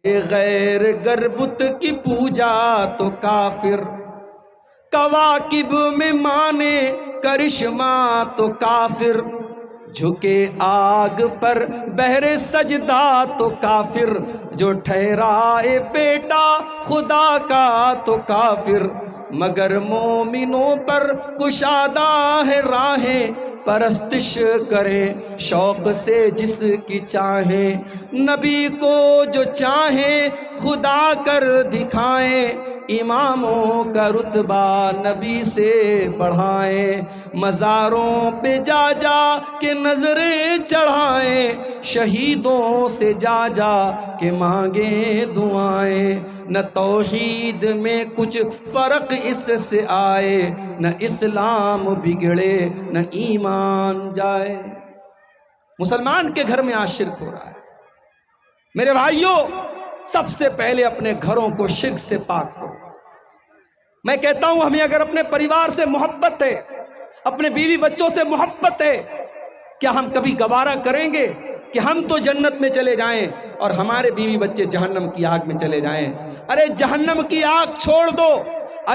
غیر گر بت کی پوجا تو کافر، کواکب میں مانے کرشمہ تو کافر، جھکے آگ پر بہر سجدہ تو کافر، جو ٹھہرائے بیٹا خدا کا تو کافر، مگر مومنوں پر کشادہ ہے راہیں، پرستش کریں شوق سے جس کی چاہیں، نبی کو جو چاہیں خدا کر دکھائیں، اماموں کا رتبہ نبی سے بڑھائیں، مزاروں پہ جا جا کے نظریں چڑھائیں، شہیدوں سے جا جا کے مانگیں دعائیں، نہ توحید میں کچھ فرق اس سے آئے، نہ اسلام بگڑے نہ ایمان جائے۔ مسلمان کے گھر میں آج شرک ہو رہا ہے۔ میرے بھائیوں، سب سے پہلے اپنے گھروں کو شرک سے پاک کرو۔ میں کہتا ہوں ہمیں اگر اپنے پریوار سے محبت ہے، اپنے بیوی بچوں سے محبت ہے، کیا ہم کبھی گوارا کریں گے کہ ہم تو جنت میں چلے جائیں اور ہمارے بیوی بچے جہنم کی آگ میں چلے جائیں؟ ارے جہنم کی آگ چھوڑ دو،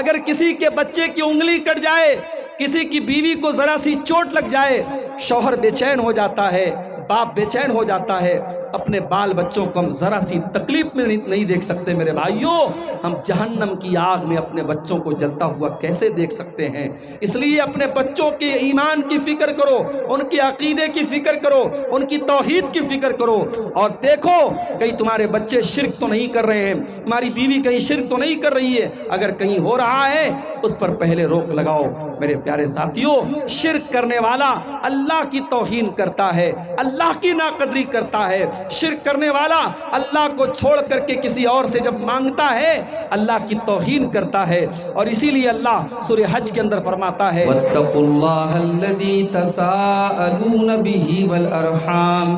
اگر کسی کے بچے کی انگلی کٹ جائے، کسی کی بیوی کو ذرا سی چوٹ لگ جائے، شوہر بے چین ہو جاتا ہے، باپ بے چین ہو جاتا ہے، اپنے بال بچوں کو ہم ذرا سی تکلیف میں نہیں دیکھ سکتے۔ میرے بھائیوں، ہم جہنم کی آگ میں اپنے بچوں کو جلتا ہوا کیسے دیکھ سکتے ہیں؟ اس لیے اپنے بچوں کے ایمان کی فکر کرو، ان کے عقیدے کی فکر کرو، ان کی توحید کی فکر کرو، اور دیکھو کہیں تمہارے بچے شرک تو نہیں کر رہے ہیں، تمہاری بیوی کہیں شرک تو نہیں کر رہی ہے۔ اگر کہیں ہو رہا ہے اس پر پہلے روک لگاؤ۔ میرے پیارے ساتھیوں، شرک کرنے والا اللہ کی توہین کرتا ہے، اللہ کی ناقدری کرتا ہے۔ شرک کرنے والا اللہ کو چھوڑ کر کے کسی اور سے جب مانگتا ہے، اللہ کی توہین کرتا ہے۔ اور اسی لیے اللہ سورہ حج کے اندر فرماتا ہے واتقوا اللہ الذی تساءلون بہ والارحام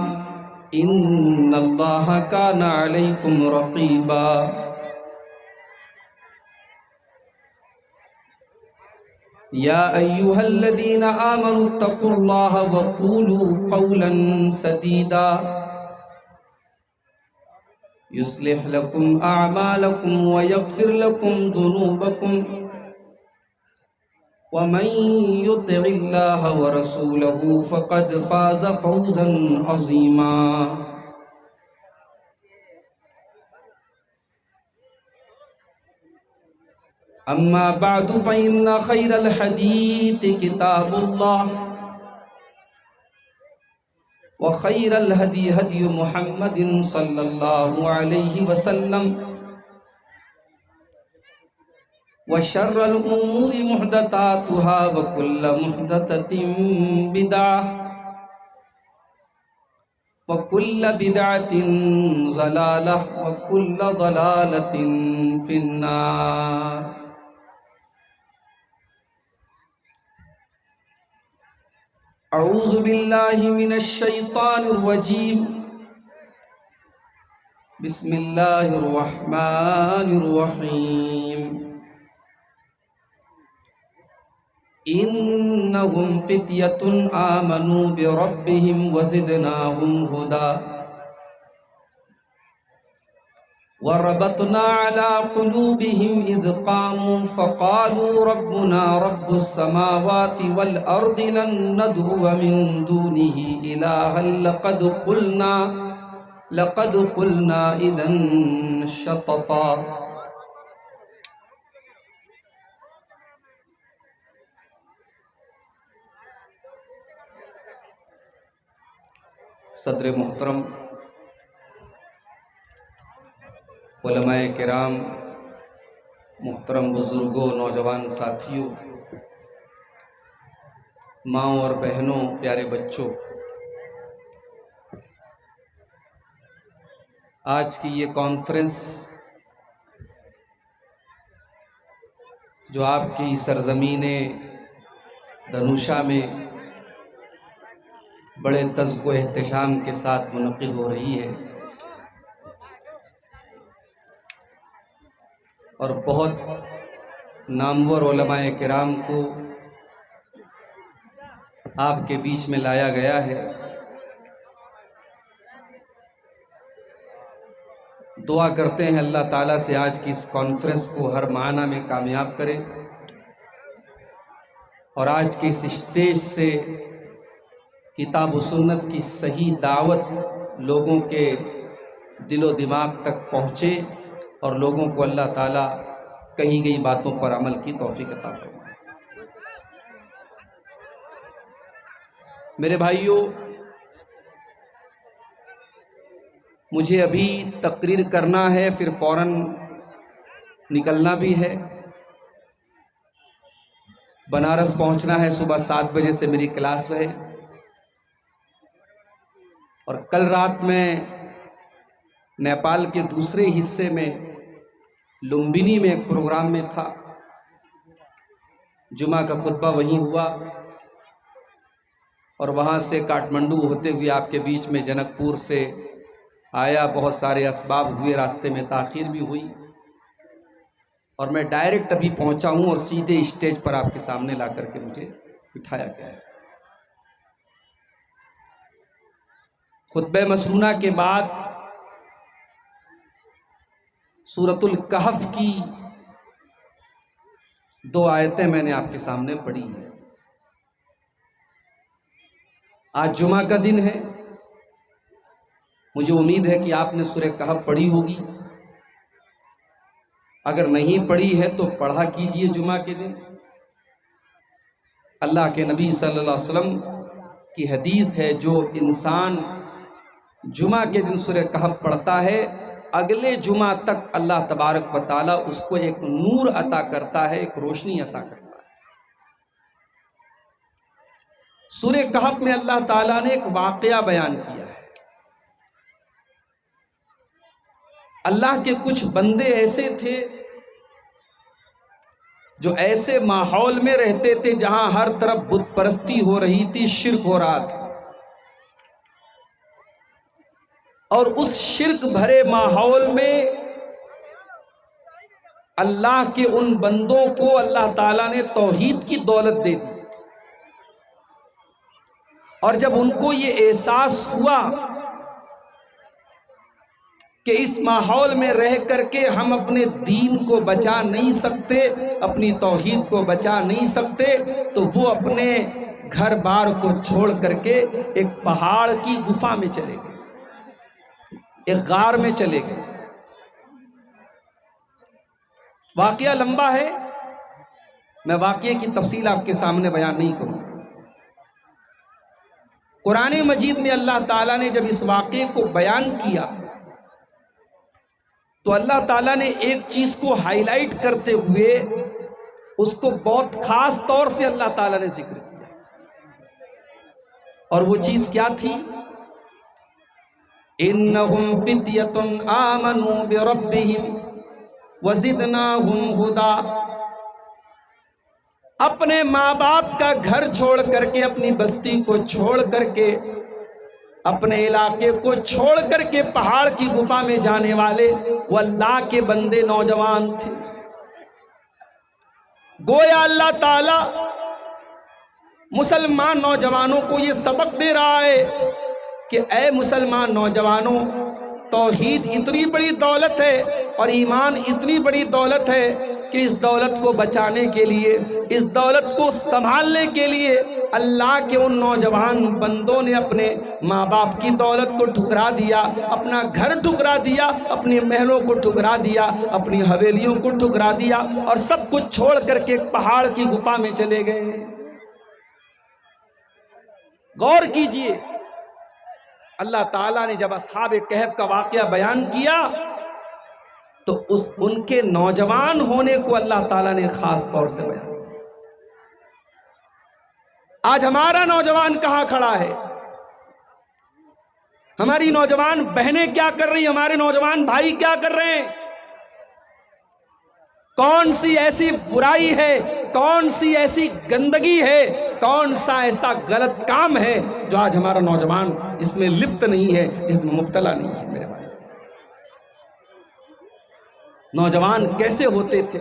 ان اللہ کان علیکم رقیبا۔ یا ایہا الذین آمنوا اتقوا اللہ وقولوا قولا سدیدا یصلح لکم اعمالکم ویغفر لکم ذنوبکم ومن يطع الله ورسوله فقد فاز فوزا عظيما۔ اما بعد فإن خير الحديث كتاب الله وخير الهدي هدي محمد صلى الله عليه وسلم وشر الأمور محدثاتها وكل محدثة بدعة وكل بدعة ضلالة وكل ضلالة في النار۔ اعوذ باللہ من الشیطان الرجیم، بسم اللہ الرحمن الرحیم۔ انہم فتیۃ آمنوا بربہم وزدناہم ہدی وربطنا علی قلوبہم اذ قاموا فقالوا ربنا رب السماوات والارض لن ندعو من دونہ الہا لقد قلنا اذا شططا۔ صدر محترم، علماء کرام، محترم بزرگوں، نوجوان ساتھیوں، ماؤں اور بہنوں، پیارے بچوں، آج کی یہ کانفرنس جو آپ کی سرزمین دھنوشا میں بڑے تذک و احتشام کے ساتھ منعقد ہو رہی ہے، اور بہت نامور علماء کرام کو آپ کے بیچ میں لایا گیا ہے، دعا کرتے ہیں اللہ تعالیٰ سے آج کی اس کانفرنس کو ہر معنی میں کامیاب کرے، اور آج کی اس اسٹیج سے کتاب و سنت کی صحیح دعوت لوگوں کے دل و دماغ تک پہنچے، اور لوگوں کو اللہ تعالیٰ کہی گئی باتوں پر عمل کی توفیق عطا فرمائے۔ میرے بھائیوں، مجھے ابھی تقریر کرنا ہے، پھر فوراً نکلنا بھی ہے، بنارس پہنچنا ہے، صبح 7 بجے سے میری کلاس ہے، اور کل رات میں نیپال کے دوسرے حصے میں لمبنی میں ایک پروگرام میں تھا، جمعہ کا خطبہ وہیں ہوا، اور وہاں سے کاٹمنڈو ہوتے ہوئے آپ کے بیچ میں جنک پور سے آیا، بہت سارے اسباب ہوئے، راستے میں تاخیر بھی ہوئی، اور میں ڈائریکٹ ابھی پہنچا ہوں اور سیدھے اسٹیج پر آپ کے سامنے لا کر کے مجھے بٹھایا گیا ہے۔ خطبہ مسنونہ کے بعد سورۃ الکہف کی 2 آیتیں میں نے آپ کے سامنے پڑھی ہیں۔ آج جمعہ کا دن ہے، مجھے امید ہے کہ آپ نے سورہ کہف پڑھی ہوگی، اگر نہیں پڑھی ہے تو پڑھا کیجئے۔ جمعہ کے دن اللہ کے نبی صلی اللہ علیہ وسلم کی حدیث ہے، جو انسان جمعہ کے دن سورہ کہف پڑھتا ہے، اگلے جمعہ تک اللہ تبارک و تعالیٰ اس کو ایک نور عطا کرتا ہے، ایک روشنی عطا کرتا ہے۔ سورہ کہف میں اللہ تعالیٰ نے ایک واقعہ بیان کیا ہے۔ اللہ کے کچھ بندے ایسے تھے جو ایسے ماحول میں رہتے تھے جہاں ہر طرف بت پرستی ہو رہی تھی، شرک ہو رہا تھا، اور اس شرک بھرے ماحول میں اللہ کے ان بندوں کو اللہ تعالیٰ نے توحید کی دولت دے دی، اور جب ان کو یہ احساس ہوا کہ اس ماحول میں رہ کر کے ہم اپنے دین کو بچا نہیں سکتے، اپنی توحید کو بچا نہیں سکتے، تو وہ اپنے گھر بار کو چھوڑ کر کے ایک پہاڑ کی گفا میں چلے گئے، ایک غار میں چلے گئے۔ واقعہ لمبا ہے، میں واقعے کی تفصیل آپ کے سامنے بیان نہیں کروں گا۔ قرآن مجید میں اللہ تعالیٰ نے جب اس واقعے کو بیان کیا تو اللہ تعالیٰ نے ایک چیز کو ہائی لائٹ کرتے ہوئے اس کو بہت خاص طور سے اللہ تعالیٰ نے ذکر کیا، اور وہ چیز کیا تھی؟ انہم فتیۃ آمنوا بربہم وزدناہم ھدا۔ اپنے ماں باپ کا گھر چھوڑ کر کے، اپنی بستی کو چھوڑ کر کے، اپنے علاقے کو چھوڑ کر کے پہاڑ کی گفا میں جانے والے وہ اللہ کے بندے نوجوان تھے۔ گویا اللہ تعالی مسلمان نوجوانوں کو یہ سبق دے رہا ہے کہ اے مسلمان نوجوانوں، توحید اتنی بڑی دولت ہے اور ایمان اتنی بڑی دولت ہے کہ اس دولت کو بچانے کے لیے، اس دولت کو سنبھالنے کے لیے اللہ کے ان نوجوان بندوں نے اپنے ماں باپ کی دولت کو ٹھکرا دیا، اپنا گھر ٹھکرا دیا، اپنی محلوں کو ٹھکرا دیا، اپنی حویلیوں کو ٹھکرا دیا، اور سب کچھ چھوڑ کر کے پہاڑ کی گفا میں چلے گئے۔ غور کیجئے، اللہ تعالیٰ نے جب اصحاب کہف کا واقعہ بیان کیا تو ان کے نوجوان ہونے کو اللہ تعالیٰ نے خاص طور سے بیان کیا۔ آج ہمارا نوجوان کہاں کھڑا ہے؟ ہماری نوجوان بہنیں کیا کر رہی ہیں؟ ہمارے نوجوان بھائی کیا کر رہے ہیں؟ کون سی ایسی برائی ہے، کون سی ایسی گندگی ہے، کون سا ایسا غلط کام ہے جو آج ہمارا نوجوان جس میں لپت نہیں ہے، جس میں مبتلا نہیں ہے؟ میرے بھائی، نوجوان کیسے ہوتے تھے؟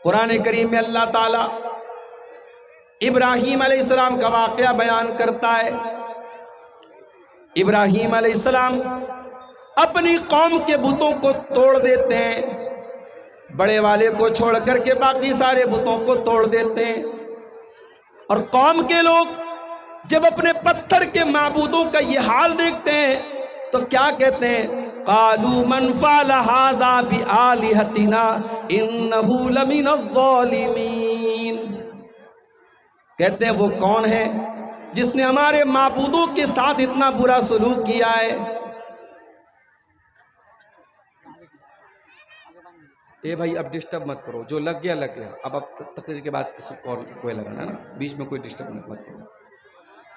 قرآن کریم میں اللہ تعالیٰ ابراہیم علیہ السلام کا واقعہ بیان کرتا ہے۔ ابراہیم علیہ السلام اپنی قوم کے بتوں کو توڑ دیتے ہیں، بڑے والے کو چھوڑ کر کے باقی سارے بتوں کو توڑ دیتے ہیں۔ اور قوم کے لوگ جب اپنے پتھر کے معبودوں کا یہ حال دیکھتے ہیں تو کیا کہتے ہیں؟ قالوا من فعل هذا بآلهتنا انه لمن الظالمین، کہتے ہیں وہ کون ہے جس نے ہمارے معبودوں کے ساتھ اتنا برا سلوک کیا ہے؟ اے بھائی اب ڈسٹرب مت کرو، جو لگ گیا لگ گیا، اب تقریر کے بعد کسی کو کوئی لگانا نا، بیچ میں کوئی ڈسٹرب مت کرو۔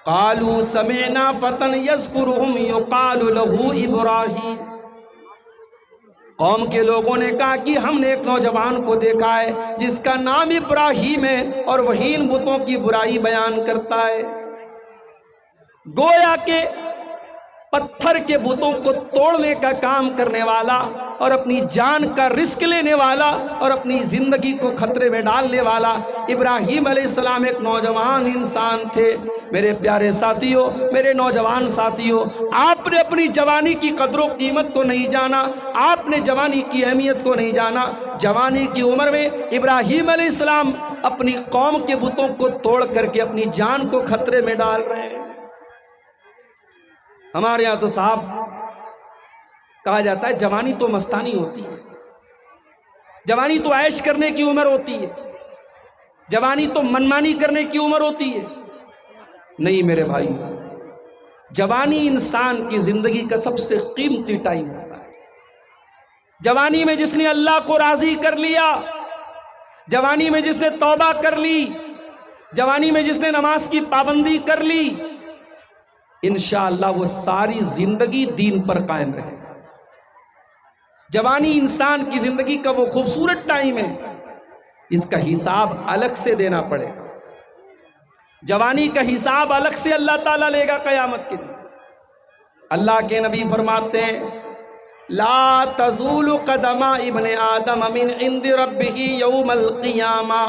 قالوا سمعنا فتى يذكرهم يقال له ابراہیم، قوم کے لوگوں نے کہا کہ ہم نے ایک نوجوان کو دیکھا ہے جس کا نام ابراہیم ہے اور وہی ان بتوں کی برائی بیان کرتا ہے۔ گویا کہ پتھر کے بتوں کو توڑنے کا کام کرنے والا اور اپنی جان کا رسک لینے والا اور اپنی زندگی کو خطرے میں ڈالنے والا ابراہیم علیہ السلام ایک نوجوان انسان تھے۔ میرے پیارے ساتھیوں، میرے نوجوان ساتھیوں، آپ نے اپنی جوانی کی قدر و قیمت کو نہیں جانا، آپ نے جوانی کی اہمیت کو نہیں جانا۔ جوانی کی عمر میں ابراہیم علیہ السلام اپنی قوم کے بتوں کو توڑ کر کے اپنی جان کو خطرے میں ڈال رہے ہیں۔ ہمارے یہاں تو صاحب کہا جاتا ہے جوانی تو مستانی ہوتی ہے، جوانی تو عیش کرنے کی عمر ہوتی ہے، جوانی تو منمانی کرنے کی عمر ہوتی ہے۔ نہیں میرے بھائی، جوانی انسان کی زندگی کا سب سے قیمتی ٹائم ہوتا ہے۔ جوانی میں جس نے اللہ کو راضی کر لیا، جوانی میں جس نے توبہ کر لی، جوانی میں جس نے نماز کی پابندی کر لی، انشاءاللہ وہ ساری زندگی دین پر قائم رہے گا۔ جوانی انسان کی زندگی کا وہ خوبصورت ٹائم ہے، اس کا حساب الگ سے دینا پڑے گا۔ جوانی کا حساب الگ سے اللہ تعالیٰ لے گا قیامت کے دن۔ اللہ کے نبی فرماتے ہیں لا تزول قدم ابن آدم من عند ربہ یوم القیامہ،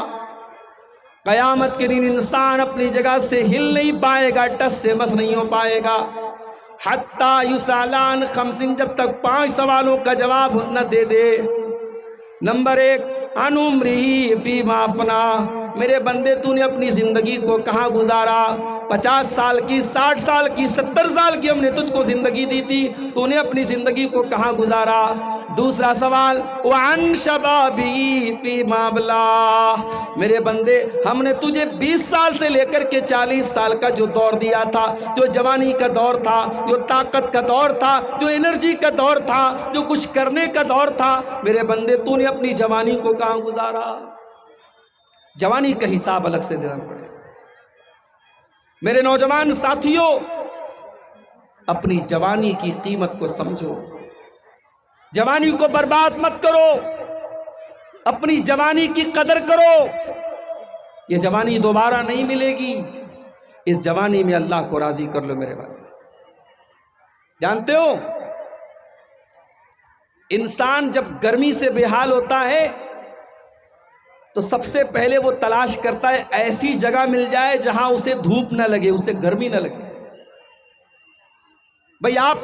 قیامت کے دن انسان اپنی جگہ سے ہل نہیں پائے گا، ٹس سے مس نہیں ہو پائے گا، حتیٰ یسالان خمسین، جب تک 5 سوالوں کا جواب نہ دے دے۔ نمبر 1 عن عمرہ فیما افنا، میرے بندے تو نے اپنی زندگی کو کہاں گزارا؟ 50 سال کی، 60 سال کی، 70 سال کی ہم نے تجھ کو زندگی دی تھی، تو نے اپنی زندگی کو کہاں گزارا؟ دوسرا سوال وعن شبابی فیما ابلاہ، میرے بندے ہم نے تجھے 20 سال سے لے کر کے 40 سال کا جو دور دیا تھا، جو جوانی کا دور تھا، جو طاقت کا دور تھا، جو انرجی کا دور تھا، جو کچھ کرنے کا دور تھا، میرے بندے تو نے اپنی جوانی کو کہاں گزارا؟ جوانی کا حساب الگ سے دینا پڑے۔ میرے نوجوان ساتھیوں، اپنی جوانی کی قیمت کو سمجھو، جوانی کو برباد مت کرو، اپنی جوانی کی قدر کرو۔ یہ جوانی دوبارہ نہیں ملے گی، اس جوانی میں اللہ کو راضی کر لو میرے بھائی۔ جانتے ہو انسان جب گرمی سے بے حال ہوتا ہے تو سب سے پہلے وہ تلاش کرتا ہے ایسی جگہ مل جائے جہاں اسے دھوپ نہ لگے، اسے گرمی نہ لگے۔ بھئی آپ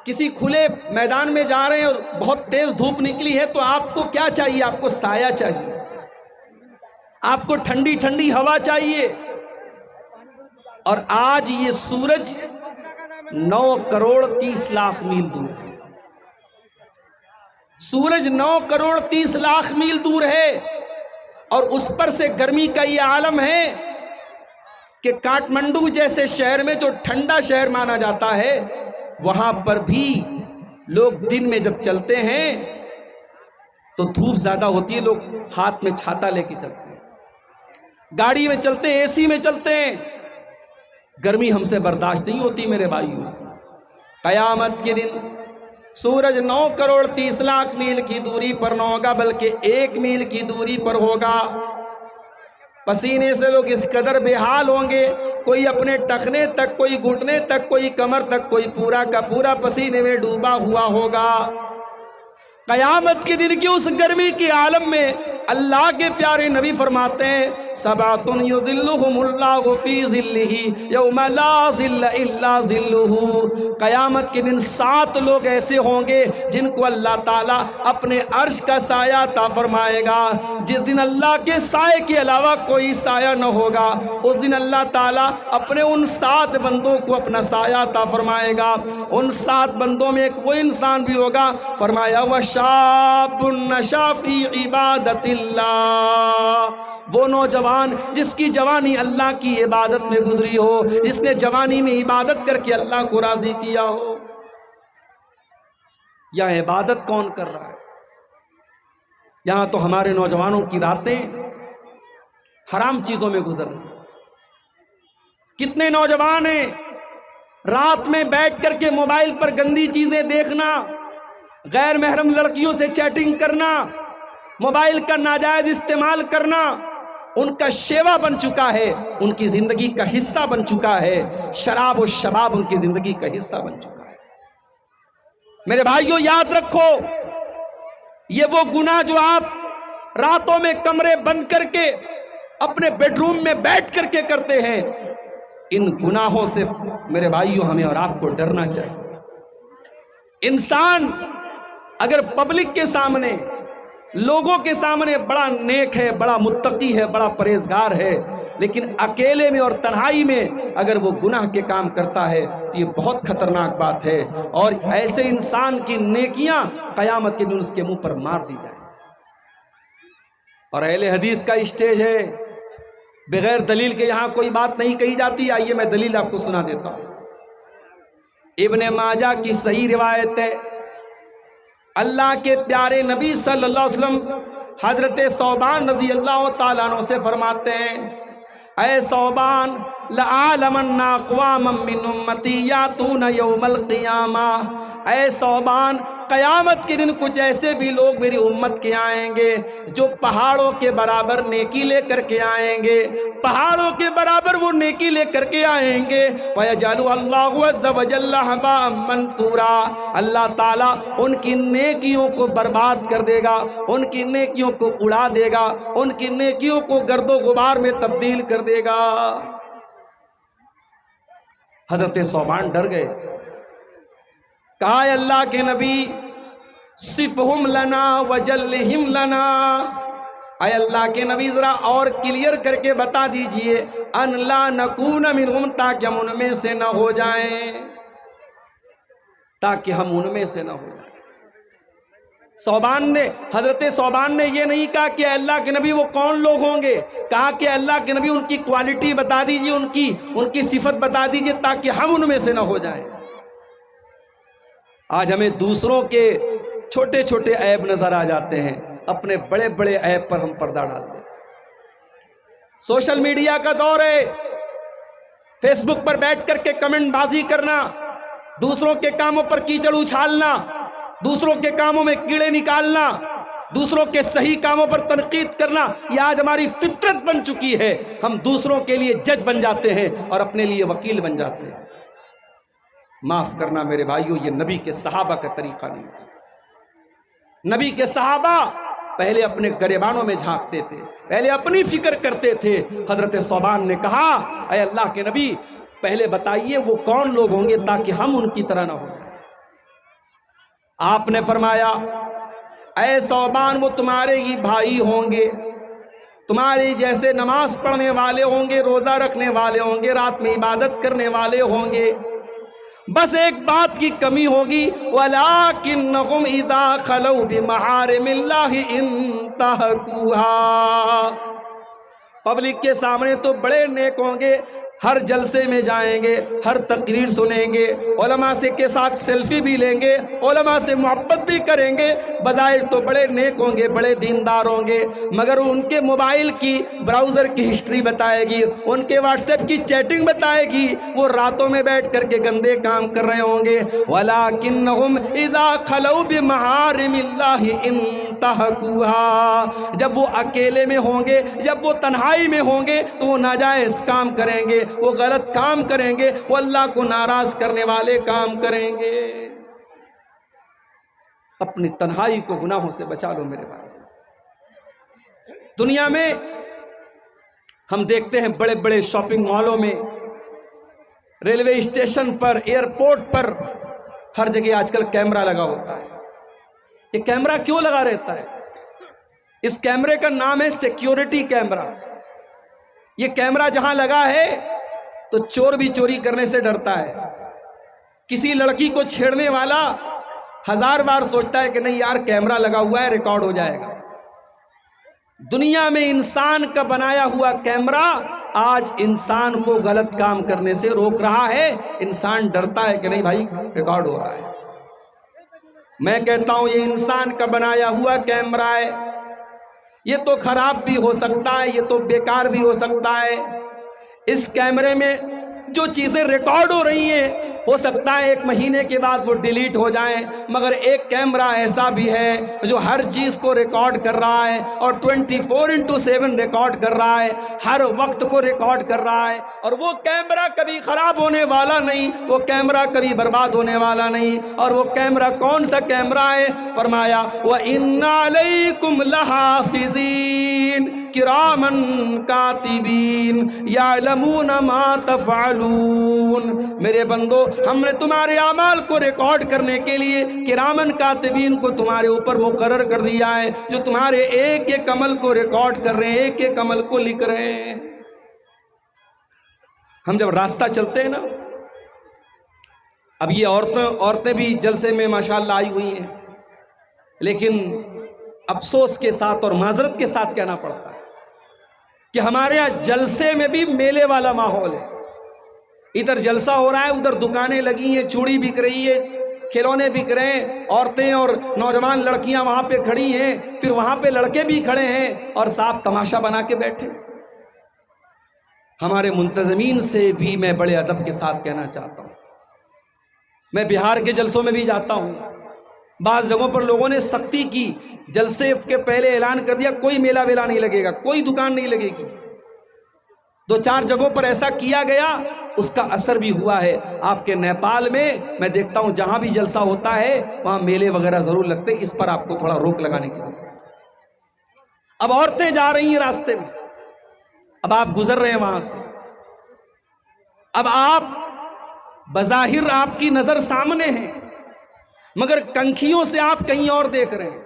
کسی کھلے میدان میں جا رہے ہیں اور بہت تیز دھوپ نکلی ہے تو آپ کو کیا چاہیے؟ آپ کو سایہ چاہیے، آپ کو ٹھنڈی ٹھنڈی ہوا چاہیے۔ اور آج یہ سورج 9 کروڑ 30 لاکھ میل دور ہے، سورج 9 کروڑ 30 لاکھ میل دور ہے، اور اس پر سے گرمی کا یہ عالم ہے کہ کاٹمنڈو جیسے شہر میں جو ٹھنڈا شہر مانا جاتا ہے، وہاں پر بھی لوگ دن میں جب چلتے ہیں تو دھوپ زیادہ ہوتی ہے، لوگ ہاتھ میں چھاتا لے کے چلتے ہیں، گاڑی میں چلتے ہیں، اے سی میں چلتے ہیں، گرمی ہم سے برداشت نہیں ہوتی میرے بھائیوں۔ قیامت کے دن سورج 9 کروڑ 30 لاکھ میل کی دوری پر نہ ہوگا بلکہ 1 میل کی دوری پر ہوگا۔ پسینے سے لوگ اس قدر بے حال ہوں گے، کوئی اپنے ٹخنے تک، کوئی گھٹنے تک، کوئی کمر تک، کوئی پورا کا پورا پسینے میں ڈوبا ہوا ہوگا۔ قیامت کے دن کی اس گرمی کے عالم میں اللہ کے پیارے نبی فرماتے ہیں سبعۃ یظلھم اللہ فی ظلہ یوم لا ظل الا ظلہ، قیامت کے دن 7 لوگ ایسے ہوں گے جن کو اللہ تعالیٰ اپنے عرش کا سایہ عطا فرمائے گا، جس دن اللہ کے سائے کے علاوہ کوئی سایہ نہ ہوگا، اس دن اللہ تعالیٰ اپنے ان 7 بندوں کو اپنا سایہ عطا فرمائے گا۔ ان 7 بندوں میں ایک وہ انسان بھی ہوگا، فرمایا وَشَابٌ نَشَأَ فِي عِبَادَةِ اللَّهِ، وہ نوجوان جس کی جوانی اللہ کی عبادت میں گزری ہو، جس نے جوانی میں عبادت کر کے اللہ کو راضی کیا ہو۔ یہاں عبادت کون کر رہا ہے؟ یہاں تو ہمارے نوجوانوں کی راتیں حرام چیزوں میں گزر رہی۔ کتنے نوجوان ہیں رات میں بیٹھ کر کے موبائل پر گندی چیزیں دیکھنا، غیر محرم لڑکیوں سے چیٹنگ کرنا، موبائل کا ناجائز استعمال کرنا ان کا شیوا بن چکا ہے، ان کی زندگی کا حصہ بن چکا ہے۔ شراب و شباب ان کی زندگی کا حصہ بن چکا ہے۔ میرے بھائیوں یاد رکھو، یہ وہ گناہ جو آپ راتوں میں کمرے بند کر کے اپنے بیڈ روم میں بیٹھ کر کے کرتے ہیں، ان گناہوں سے میرے بھائیوں ہمیں اور آپ کو ڈرنا چاہیے۔ انسان اگر پبلک کے سامنے، لوگوں کے سامنے بڑا نیک ہے، بڑا متقی ہے، بڑا پرہیزگار ہے، لیکن اکیلے میں اور تنہائی میں اگر وہ گناہ کے کام کرتا ہے تو یہ بہت خطرناک بات ہے، اور ایسے انسان کی نیکیاں قیامت کے دن اس کے منہ پر مار دی جائیں۔ اور اہل حدیث کا اسٹیج ہے، بغیر دلیل کے یہاں کوئی بات نہیں کہی جاتی۔ آئیے میں دلیل آپ کو سنا دیتا ہوں۔ ابن ماجہ کی صحیح روایت ہے، اللہ کے پیارے نبی صلی اللہ علیہ وسلم حضرت ثوبان رضی اللہ تعالیٰ عنہ سے فرماتے ہیں، اے ثوبان لَعَالَمَنَّ أَقْوَامًا مِّنْ أُمَّتِي يَأْتُونَ يَوْمَ الْقِيَامَةِ، اے ثوبان قیامت کے دن کچھ ایسے بھی لوگ میری امت کے آئیں گے جو پہاڑوں کے برابر نیکی لے کر کے آئیں گے، پہاڑوں کے برابر وہ نیکی لے کر کے آئیں گے، فَيَجْعَلُ اللَّهُ عَزَّ وَجَلَّ هَبَاءً مَّنثُورًا، اللہ تعالیٰ ان کی نیکیوں کو برباد کر دے گا، ان کی نیکیوں کو اڑا دے گا، ان کی نیکیوں کو گرد و غبار میں تبدیل کر دے گا۔ حضرت ثوبان ڈر گئے، کہا اے اللہ کے نبی صفہم لنا وجلہم لنا، اے اللہ کے نبی ذرا اور کلیئر کر کے بتا دیجئے، ان لا نکون منہم، تاکہ ہم ان میں سے نہ ہو جائیں، تاکہ ہم ان میں سے نہ ہو جائیں۔ حضرت ثوبان نے یہ نہیں کہا کہ اے اللہ کے نبی وہ کون لوگ ہوں گے، کہا کہ اے اللہ کے نبی ان کی کوالٹی بتا دیجئے، ان کی صفت بتا دیجئے تاکہ ہم ان میں سے نہ ہو جائیں۔ آج ہمیں دوسروں کے چھوٹے چھوٹے عیب نظر آ جاتے ہیں، اپنے بڑے بڑے عیب پر ہم پردہ ڈال دیتے ہیں۔ سوشل میڈیا کا دور ہے، فیس بک پر بیٹھ کر کے کمنٹ بازی کرنا، دوسروں کے کاموں پر کیچڑ اچھالنا، دوسروں کے کاموں میں کیڑے نکالنا، دوسروں کے صحیح کاموں پر تنقید کرنا، یہ آج ہماری فطرت بن چکی ہے۔ ہم دوسروں کے لیے جج بن جاتے ہیں اور اپنے لیے وکیل بن جاتے ہیں۔ معاف کرنا میرے بھائیوں، یہ نبی کے صحابہ کا طریقہ نہیں تھا۔ نبی کے صحابہ پہلے اپنے گریبانوں میں جھانکتے تھے، پہلے اپنی فکر کرتے تھے۔ حضرت ثوبان نے کہا اے اللہ کے نبی پہلے بتائیے وہ کون لوگ ہوں گے تاکہ ہم ان کی طرح نہ ہو جائیں۔ آپ نے فرمایا اے ثوبان وہ تمہارے ہی بھائی ہوں گے، تمہاری جیسے نماز پڑھنے والے ہوں گے، روزہ رکھنے والے ہوں گے، رات میں عبادت کرنے والے ہوں گے، بس ایک بات کی کمی ہوگی، وَلَٰكِنَّهُمْ إِذَا خَلَوْا بِمَحَارِمِ اللَّهِ انتهكوها، پبلک کے سامنے تو بڑے نیک ہوں گے، ہر جلسے میں جائیں گے، ہر تقریر سنیں گے، علماء سے کے ساتھ سیلفی بھی لیں گے، علماء سے محبت بھی کریں گے، بظاہر تو بڑے نیک ہوں گے، بڑے دیندار ہوں گے، مگر ان کے موبائل کی براؤزر کی ہسٹری بتائے گی، ان کے واٹس ایپ کی چیٹنگ بتائے گی، وہ راتوں میں بیٹھ کر کے گندے کام کر رہے ہوں گے۔ وَلَٰكِنَّهُمْ إِذَا خَلَوْا بِمَحَارِمِ اللَّهِ انتهكوها، جب وہ اکیلے میں ہوں گے، جب وہ تنہائی میں ہوں گے تو وہ ناجائز کام کریں گے، وہ غلط کام کریں گے، وہ اللہ کو ناراض کرنے والے کام کریں گے۔ اپنی تنہائی کو گناہوں سے بچا لو میرے بھائی۔ دنیا میں ہم دیکھتے ہیں بڑے بڑے شاپنگ مالوں میں، ریلوے اسٹیشن پر، ایئرپورٹ پر، ہر جگہ آج کل کیمرہ لگا ہوتا ہے۔ یہ کیمرہ کیوں لگا رہتا ہے؟ اس کیمرے کا نام ہے سیکیورٹی کیمرہ۔ یہ کیمرہ جہاں لگا ہے تو چور بھی چوری کرنے سے ڈرتا ہے۔ کسی لڑکی کو چھیڑنے والا 1000 بار سوچتا ہے کہ نہیں یار کیمرہ لگا ہوا ہے، ریکارڈ ہو جائے گا۔ دنیا میں انسان کا بنایا ہوا کیمرہ آج انسان کو غلط کام کرنے سے روک رہا ہے۔ انسان ڈرتا ہے کہ نہیں بھائی ریکارڈ ہو رہا ہے۔ میں کہتا ہوں یہ انسان کا بنایا ہوا کیمرہ ہے، یہ تو خراب بھی ہو سکتا ہے، یہ تو بیکار بھی ہو سکتا ہے۔ اس کیمرے میں جو چیزیں ریکارڈ ہو رہی ہیں ہو سکتا ہے 1 مہینے کے بعد وہ ڈیلیٹ ہو جائیں، مگر ایک کیمرہ ایسا بھی ہے جو ہر چیز کو ریکارڈ کر رہا ہے اور 24/7 ریکارڈ کر رہا ہے، ہر وقت کو ریکارڈ کر رہا ہے، اور وہ کیمرہ کبھی خراب ہونے والا نہیں، وہ کیمرہ کبھی برباد ہونے والا نہیں۔ اور وہ کیمرہ کون سا کیمرہ ہے؟ فرمایا وَإِنَّ عَلَيْكُمْ لَحَافِظِينَ کِرَامًا کاتبین یعلمون ما تفعلون۔ میرے بندو، ہم نے تمہارے اعمال کو ریکارڈ کرنے کے لیے کرامن کاتبین کو تمہارے اوپر مقرر کر دیا ہے، جو تمہارے ایک ایک عمل کو ریکارڈ کر رہے ہیں، ایک ایک عمل کو لکھ رہے ہیں۔ ہم جب راستہ چلتے ہیں نا، اب یہ عورتیں بھی جلسے میں ماشاءاللہ آئی ہوئی ہیں، لیکن افسوس کے ساتھ اور معذرت کے ساتھ کہنا پڑتا ہے کہ ہمارے یہاں جلسے میں بھی میلے والا ماحول ہے۔ ادھر جلسہ ہو رہا ہے، ادھر دکانیں لگی ہیں، چوڑی بک رہی ہے، کھلونے بک رہے ہیں، عورتیں اور نوجوان لڑکیاں وہاں پہ کھڑی ہیں، پھر وہاں پہ لڑکے بھی کھڑے ہیں اور صاحب تماشا بنا کے بیٹھے۔ ہمارے منتظمین سے بھی میں بڑے ادب کے ساتھ کہنا چاہتا ہوں، میں بہار کے جلسوں میں بھی جاتا ہوں، بعض جگہوں پر لوگوں نے سختی کی، جلسے کے پہلے اعلان کر دیا کوئی میلہ ویلا نہیں لگے گا، کوئی دکان نہیں لگے گی۔ 2-4 جگہوں پر ایسا کیا گیا، اس کا اثر بھی ہوا ہے۔ آپ کے نیپال میں دیکھتا ہوں جہاں بھی جلسہ ہوتا ہے وہاں میلے وغیرہ ضرور لگتے ہیں، اس پر آپ کو تھوڑا روک لگانے کی ضرورت ہے۔ اب عورتیں جا رہی ہیں راستے میں، اب آپ گزر رہے ہیں وہاں سے، اب آپ بظاہر آپ کی نظر سامنے ہے، مگر کنکھیوں سے آپ کہیں اور دیکھ رہے ہیں،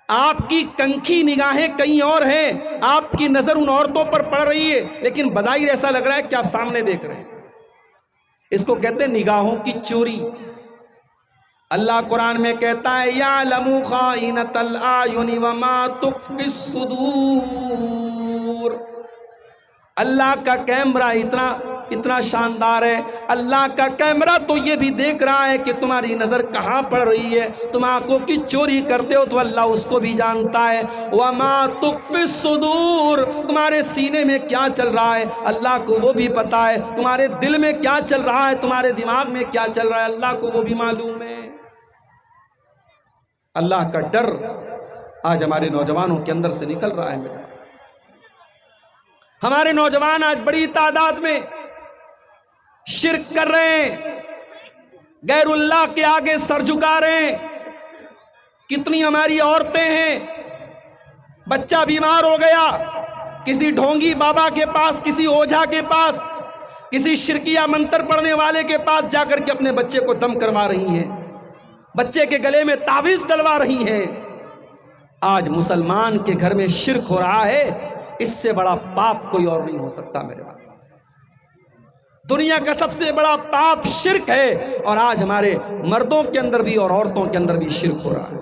آپ کی کنکھی نگاہیں کہیں اور ہیں، آپ کی نظر ان عورتوں پر پڑ رہی ہے، لیکن بظاہر ایسا لگ رہا ہے کہ آپ سامنے دیکھ رہے ہیں۔ اس کو کہتے ہیں نگاہوں کی چوری۔ اللہ قرآن میں کہتا ہے یعلم خائنۃ الاعین وما تخفی الصدور۔ اللہ کا کیمرہ اتنا شاندار ہے، اللہ کا کیمرہ تو یہ بھی دیکھ رہا ہے کہ تمہاری نظر کہاں پڑ رہی ہے، تم آنکھوں کی چوری کرتے ہو تو اللہ اس کو بھی جانتا ہے۔ وما تخفی الصدور، تمہارے سینے میں کیا چل رہا ہے اللہ کو وہ بھی پتا ہے، تمہارے دل میں کیا چل رہا ہے، تمہارے دماغ میں کیا چل رہا ہے اللہ کو وہ بھی معلوم ہے۔ اللہ کا ڈر آج ہمارے نوجوانوں کے اندر سے نکل رہا ہے۔ میرے ہمارے نوجوان آج بڑی تعداد میں شرک کر رہے ہیں، غیر اللہ کے آگے سر جھکا رہے ہیں۔ کتنی ہماری عورتیں ہیں، بچہ بیمار ہو گیا، کسی ڈھونگی بابا کے پاس، کسی اوجھا کے پاس، کسی شرکیہ منتر پڑھنے والے کے پاس جا کر کے اپنے بچے کو دم کروا رہی ہیں، بچے کے گلے میں تعویذ ڈلوا رہی ہیں۔ آج مسلمان کے گھر میں شرک ہو رہا ہے، اس سے بڑا پاپ کوئی اور نہیں ہو سکتا میرے بھائی۔ دنیا کا سب سے بڑا پاپ شرک ہے، اور آج ہمارے مردوں کے اندر بھی اور عورتوں کے اندر بھی شرک ہو رہا ہے۔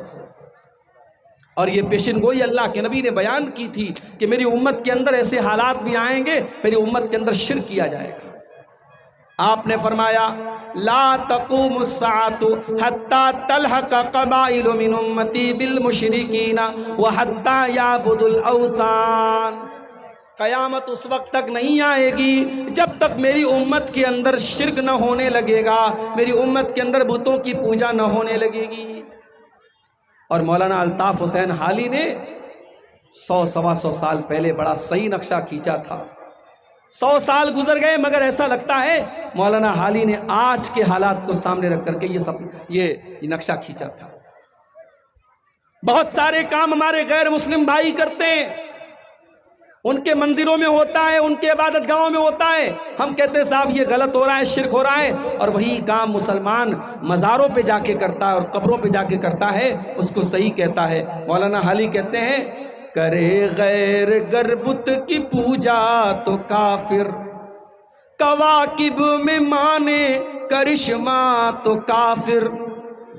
اور یہ پیشن گوئی اللہ کے نبی نے بیان کی تھی کہ میری امت کے اندر ایسے حالات بھی آئیں گے، میری امت کے اندر شرک کیا جائے گا۔ آپ نے فرمایا لا تقوم الساعة حتى تلحق قبائل من امتی بالمشرکین وحتى يعبدوا الاوثان۔ قیامت اس وقت تک نہیں آئے گی جب تک میری امت کے اندر شرک نہ ہونے لگے گا، میری امت کے اندر بتوں کی پوجا نہ ہونے لگے گی۔ اور مولانا الطاف حسین حالی نے 100-125 سال پہلے بڑا صحیح نقشہ کھینچا تھا۔ 100 سال گزر گئے مگر ایسا لگتا ہے مولانا حالی نے آج کے حالات کو سامنے رکھ کر کے یہ نقشہ کھینچا تھا۔ بہت سارے کام ہمارے غیر مسلم بھائی کرتے ہیں، ان کے مندروں میں ہوتا ہے، ان کے عبادت گاہوں میں ہوتا ہے، ہم کہتے ہیں صاحب یہ غلط ہو رہا ہے، شرک ہو رہا ہے، اور وہی کام مسلمان مزاروں پہ جا کے کرتا ہے اور قبروں پہ جا کے کرتا ہے، اس کو صحیح کہتا ہے۔ مولانا حالی کہتے ہیں کرے غیر گر بت کی پوجا تو کافر، کواکب میں مانے کرشمہ تو کافر،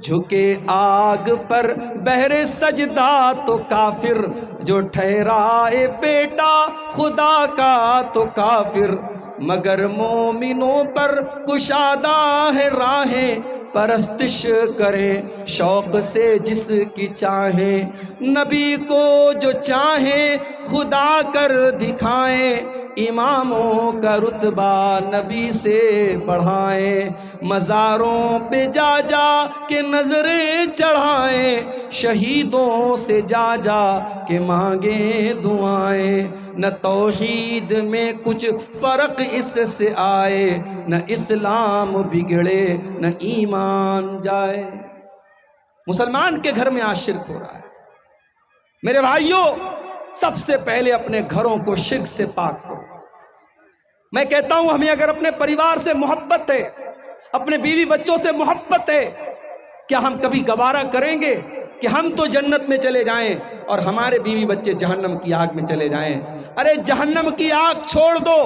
جھکے آگ پر بہر سجدہ تو کافر، جو ٹھہرائے بیٹا خدا کا تو کافر، مگر مومنوں پر کشادہ ہے راہیں، پرستش کریں شوق سے جس کی چاہیں، نبی کو جو چاہیں خدا کر دکھائیں، اماموں کا رتبہ نبی سے بڑھائیں، مزاروں پہ جا جا کے نظریں چڑھائیں، شہیدوں سے جا جا کے مانگیں دعائیں، نہ توحید میں کچھ فرق اس سے آئے، نہ اسلام بگڑے نہ ایمان جائے۔ مسلمان کے گھر میں آج شرک ہو رہا ہے۔ میرے بھائیوں، سب سے پہلے اپنے گھروں کو شرک سے پاک کرو۔ میں کہتا ہوں ہمیں اگر اپنے پریوار سے محبت ہے، اپنے بیوی بچوں سے محبت ہے، کیا ہم کبھی گوارا کریں گے کہ ہم تو جنت میں چلے جائیں اور ہمارے بیوی بچے جہنم کی آگ میں چلے جائیں؟ ارے جہنم کی آگ چھوڑ دو،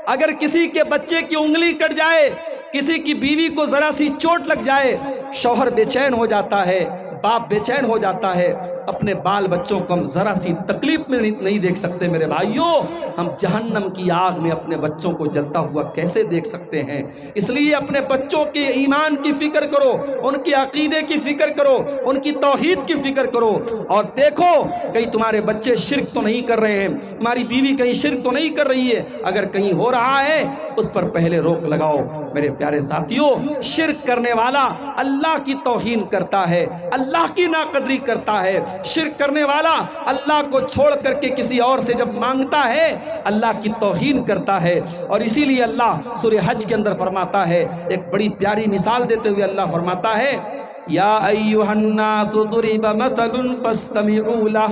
اگر کسی کے بچے کی انگلی کٹ جائے، کسی کی بیوی کو ذرا سی چوٹ لگ جائے، شوہر بے چین ہو جاتا ہے، باپ بے چین ہو جاتا ہے، اپنے بال بچوں کو ہم ذرا سی تکلیف میں نہیں دیکھ سکتے۔ میرے بھائیوں، ہم جہنم کی آگ میں اپنے بچوں کو جلتا ہوا کیسے دیکھ سکتے ہیں؟ اس لیے اپنے بچوں کے ایمان کی فکر کرو، ان کے عقیدے کی فکر کرو، ان کی توحید کی فکر کرو، اور دیکھو کہیں تمہارے بچے شرک تو نہیں کر رہے ہیں، تمہاری بیوی کہیں شرک تو نہیں کر رہی ہے۔ اگر کہیں ہو رہا ہے اس پر پہلے روک لگاؤ۔ میرے پیارے ساتھیوں، شرک کرنے والا اللہ کی توہین کرتا ہے، اللہ کی ناقدری کرتا ہے۔ شرک کرنے والا اللہ کو چھوڑ کر کے کسی اور سے جب مانگتا ہے، اللہ کی توہین کرتا ہے۔ اور اسی لیے اللہ سورہ حج کے اندر فرماتا ہے، ایک بڑی پیاری مثال دیتے ہوئے اللہ فرماتا ہے، یا ایھا الناس ضرب مثل فاستمعوا لہ،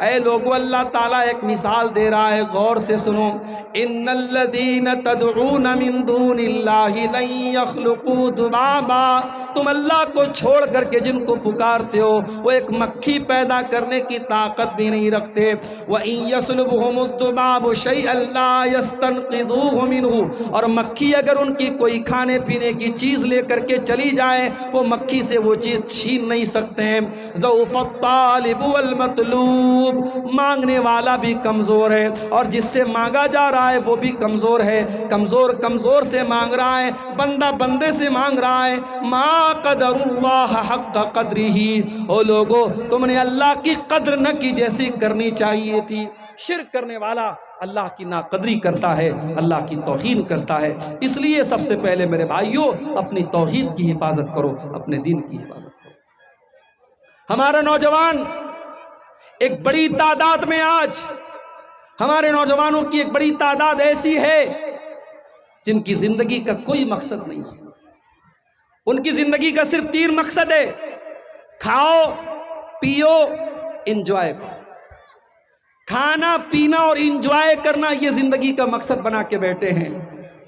اے لوگو اللہ تعالیٰ ایک مثال دے رہا ہے، غور سے سنو۔ ان الذین تدعون من دون اللہ لن یخلقوا ذبابا، تم اللہ کو چھوڑ کر کے جن کو پکارتے ہو وہ ایک مکھی پیدا کرنے کی طاقت بھی نہیں رکھتے۔ وَإِن يَسْلُبْهُمُ الذُّبَابُ شَيْئًا لَا يَسْتَنقِذُوهُ مِنْهُ، اور مکھی اگر ان کی کوئی کھانے پینے کی چیز لے کر کے چلی جائے، وہ مکھی سے وہ چیز چھین نہیں سکتے ہیں۔ ضعف الطالب والمطلوب، مانگنے والا بھی کمزور ہے اور جس سے مانگا جا رہا ہے وہ بھی کمزور ہے۔ کمزور سے مانگ رہا ہے، بندہ بندے سے مانگ رہا ہے۔ ما قدر اللہ حق قدرہ، او لوگو تم نے اللہ کی قدر نہ کی جیسی کرنی چاہیے تھی۔ شرک کرنے والا اللہ کی ناقدری کرتا ہے، اللہ کی توہین کرتا ہے۔ اس لیے سب سے پہلے میرے بھائیوں اپنی توحید کی حفاظت کرو، اپنے دین کی حفاظت کرو۔ ہمارا نوجوان ایک بڑی تعداد میں آج ہمارے نوجوانوں کی ایک بڑی تعداد ایسی ہے جن کی زندگی کا کوئی مقصد نہیں ہے۔ ان کی زندگی کا صرف 3 مقصد ہے، کھاؤ پیو انجوائے کرو۔ کھانا پینا اور انجوائے کرنا یہ زندگی کا مقصد بنا کے بیٹھے ہیں۔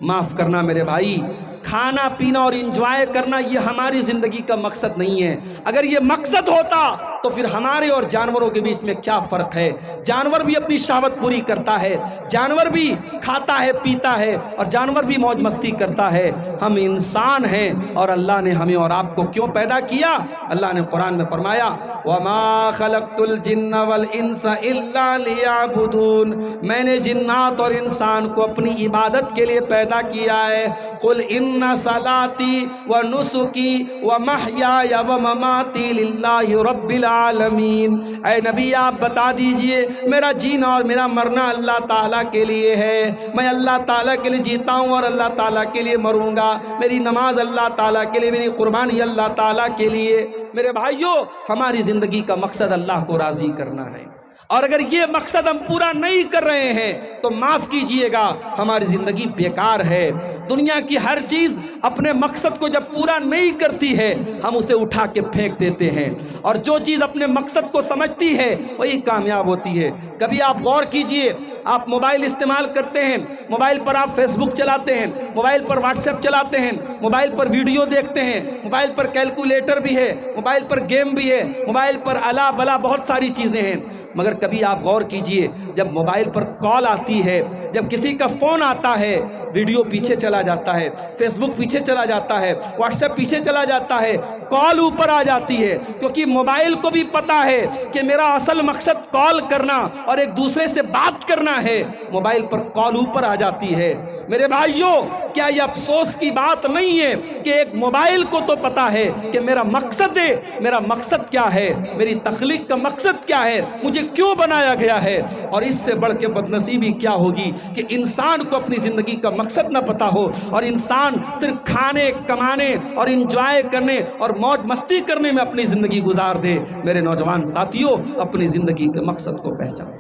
معاف کرنا میرے بھائی، کھانا پینا اور انجوائے کرنا یہ ہماری زندگی کا مقصد نہیں ہے۔ اگر یہ مقصد ہوتا تو پھر ہمارے اور جانوروں کے بیچ میں کیا فرق ہے؟ جانور بھی اپنی شہوت پوری کرتا ہے، جانور بھی کھاتا ہے پیتا ہے، اور جانور بھی موج مستی کرتا ہے۔ ہم انسان ہیں اور اللہ نے ہمیں اور آپ کو کیوں پیدا کیا؟ اللہ نے قرآن میں فرمایا، وَمَا خَلَقْتُ الْجِنَّ وَالْإِنسَ إِلَّا لِيَعْبُدُونَ، میں نے جنات اور انسان کو اپنی عبادت کے لیے پیدا کیا ہے۔ قُلْ إِنَّ صَلَاتِي وَنُسُكِي وَمَحْيَايَ وَمَمَاتِي لِلَّهِ رَبِّ العالمین، اے نبی آپ بتا دیجئے میرا جینا اور میرا مرنا اللہ تعالیٰ کے لیے ہے۔ میں اللہ تعالیٰ کے لیے جیتا ہوں اور اللہ تعالیٰ کے لیے مروں گا۔ میری نماز اللہ تعالیٰ کے لیے، میری قربانی اللہ تعالیٰ کے لیے۔ میرے بھائیوں، ہماری زندگی کا مقصد اللہ کو راضی کرنا ہے۔ اور اگر یہ مقصد ہم پورا نہیں کر رہے ہیں تو معاف کیجئے گا، ہماری زندگی بیکار ہے۔ دنیا کی ہر چیز اپنے مقصد کو جب پورا نہیں کرتی ہے ہم اسے اٹھا کے پھینک دیتے ہیں، اور جو چیز اپنے مقصد کو سمجھتی ہے وہی کامیاب ہوتی ہے۔ کبھی آپ غور کیجئے، آپ موبائل استعمال کرتے ہیں، موبائل پر آپ فیس بک چلاتے ہیں، موبائل پر واٹس ایپ چلاتے ہیں، موبائل پر ویڈیو دیکھتے ہیں، موبائل پر کیلکولیٹر بھی ہے، موبائل پر گیم بھی ہے، موبائل پر الا بلا بہت ساری چیزیں ہیں، مگر کبھی آپ غور کیجئے جب موبائل پر کال آتی ہے، جب کسی کا فون آتا ہے، ویڈیو پیچھے چلا جاتا ہے، فیس بک پیچھے چلا جاتا ہے، واٹس ایپ پیچھے چلا جاتا ہے، کال اوپر آ جاتی ہے، کیونکہ موبائل کو بھی پتا ہے کہ میرا اصل مقصد کال کرنا اور ایک دوسرے سے بات کرنا ہے، موبائل پر کال اوپر آ جاتی ہے۔ میرے بھائیوں، کیا یہ افسوس کی بات نہیں ہے کہ ایک موبائل کو تو پتا ہے کہ میرا مقصد ہے، میرا مقصد کیا ہے، میری تخلیق کا مقصد کیا ہے، مجھے کیوں بنایا گیا ہے؟ اور اس سے بڑھ کے بدنصیبی کیا ہوگی کہ انسان کو اپنی زندگی کا مقصد نہ پتا ہو اور انسان صرف کھانے، کمانے اور انجوائے کرنے اور موج مستی کرنے میں اپنی زندگی گزار دے۔ میرے نوجوان ساتھیوں، اپنی زندگی کے مقصد کو پہچانیں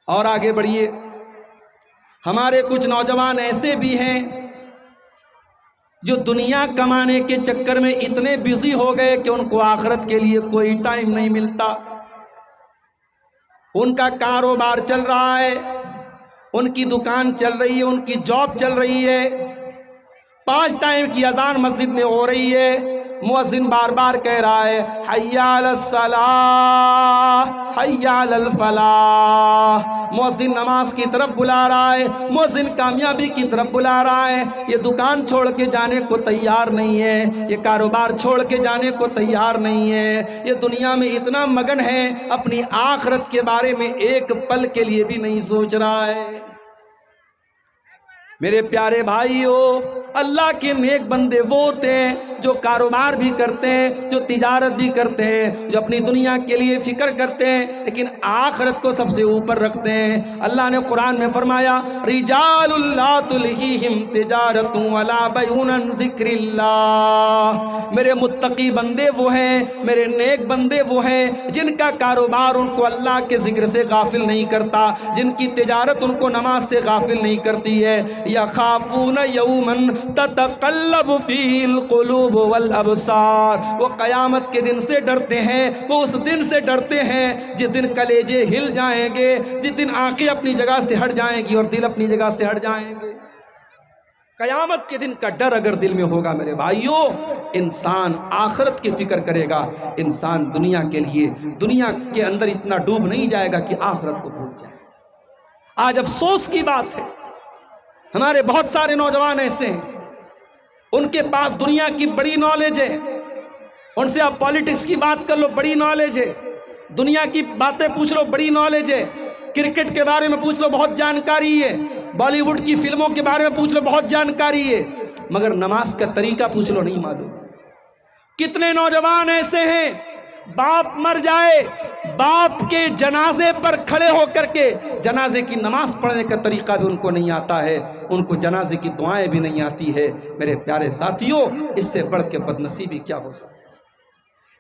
اور آگے بڑھیے۔ ہمارے کچھ نوجوان ایسے بھی ہیں جو دنیا کمانے کے چکر میں اتنے بزی ہو گئے کہ ان کو آخرت کے لیے کوئی ٹائم نہیں ملتا۔ ان کا کاروبار چل رہا ہے، ان کی دکان چل رہی ہے، ان کی جاب چل رہی ہے، 5 ٹائم کی اذان مسجد میں ہو رہی ہے، مؤذن بار بار کہہ رہا ہے حی علی الصلاۃ حی علی الفلاح، مؤذن نماز کی طرف بلا رہا ہے، مؤذن کامیابی کی طرف بلا رہا ہے۔ یہ دکان چھوڑ کے جانے کو تیار نہیں ہے، یہ کاروبار چھوڑ کے جانے کو تیار نہیں ہے، یہ دنیا میں اتنا مگن ہے اپنی آخرت کے بارے میں ایک پل کے لیے بھی نہیں سوچ رہا ہے۔ میرے پیارے بھائیو، اللہ کے نیک بندے وہ ہوتے ہیں جو کاروبار بھی کرتے ہیں، جو تجارت بھی کرتے ہیں، جو اپنی دنیا کے لیے فکر کرتے ہیں لیکن آخرت کو سب سے اوپر رکھتے ہیں۔ اللہ نے قرآن میں فرمایا رجال لا تلہیہم تجارت ولا بیع عن ذکر اللہ، میرے متقی بندے وہ ہیں، میرے نیک بندے وہ ہیں جن کا کاروبار ان کو اللہ کے ذکر سے غافل نہیں کرتا، جن کی تجارت ان کو نماز سے غافل نہیں کرتی ہے۔ یخافون یوما تتقلب فیہ القلوب والابصار، وہ قیامت کے دن سے ڈرتے ہیں، وہ اس دن سے ڈرتے ہیں جس دن کلیجے ہل جائیں گے، جس دن آنکھیں اپنی جگہ سے ہٹ جائیں گی اور دل اپنی جگہ سے ہٹ جائیں گے۔ قیامت کے دن کا ڈر اگر دل میں ہوگا میرے بھائیوں، انسان آخرت کی فکر کرے گا، انسان دنیا کے لیے دنیا کے اندر اتنا ڈوب نہیں جائے گا کہ آخرت کو بھول جائے۔ آج افسوس کی بات ہے، ہمارے بہت سارے نوجوان ایسے ہیں، ان کے پاس دنیا کی بڑی نالج ہے، ان سے آپ پالیٹکس کی بات کر لو بڑی نالج ہے، دنیا کی باتیں پوچھ لو بڑی نالج ہے، کرکٹ کے بارے میں پوچھ لو بہت جانکاری ہے، بالی ووڈ کی فلموں کے بارے میں پوچھ لو بہت جانکاری ہے، مگر نماز کا طریقہ پوچھ لو نہیں معلوم۔ کتنے نوجوان ایسے ہیں باپ مر جائے، باپ کے جنازے پر کھڑے ہو کر کے جنازے کی نماز پڑھنے کا طریقہ بھی ان کو نہیں آتا ہے، ان کو جنازے کی دعائیں بھی نہیں آتی ہے۔ میرے پیارے ساتھیوں، اس سے بڑھ کے بدنصیبی کیا ہو سکتی ہے؟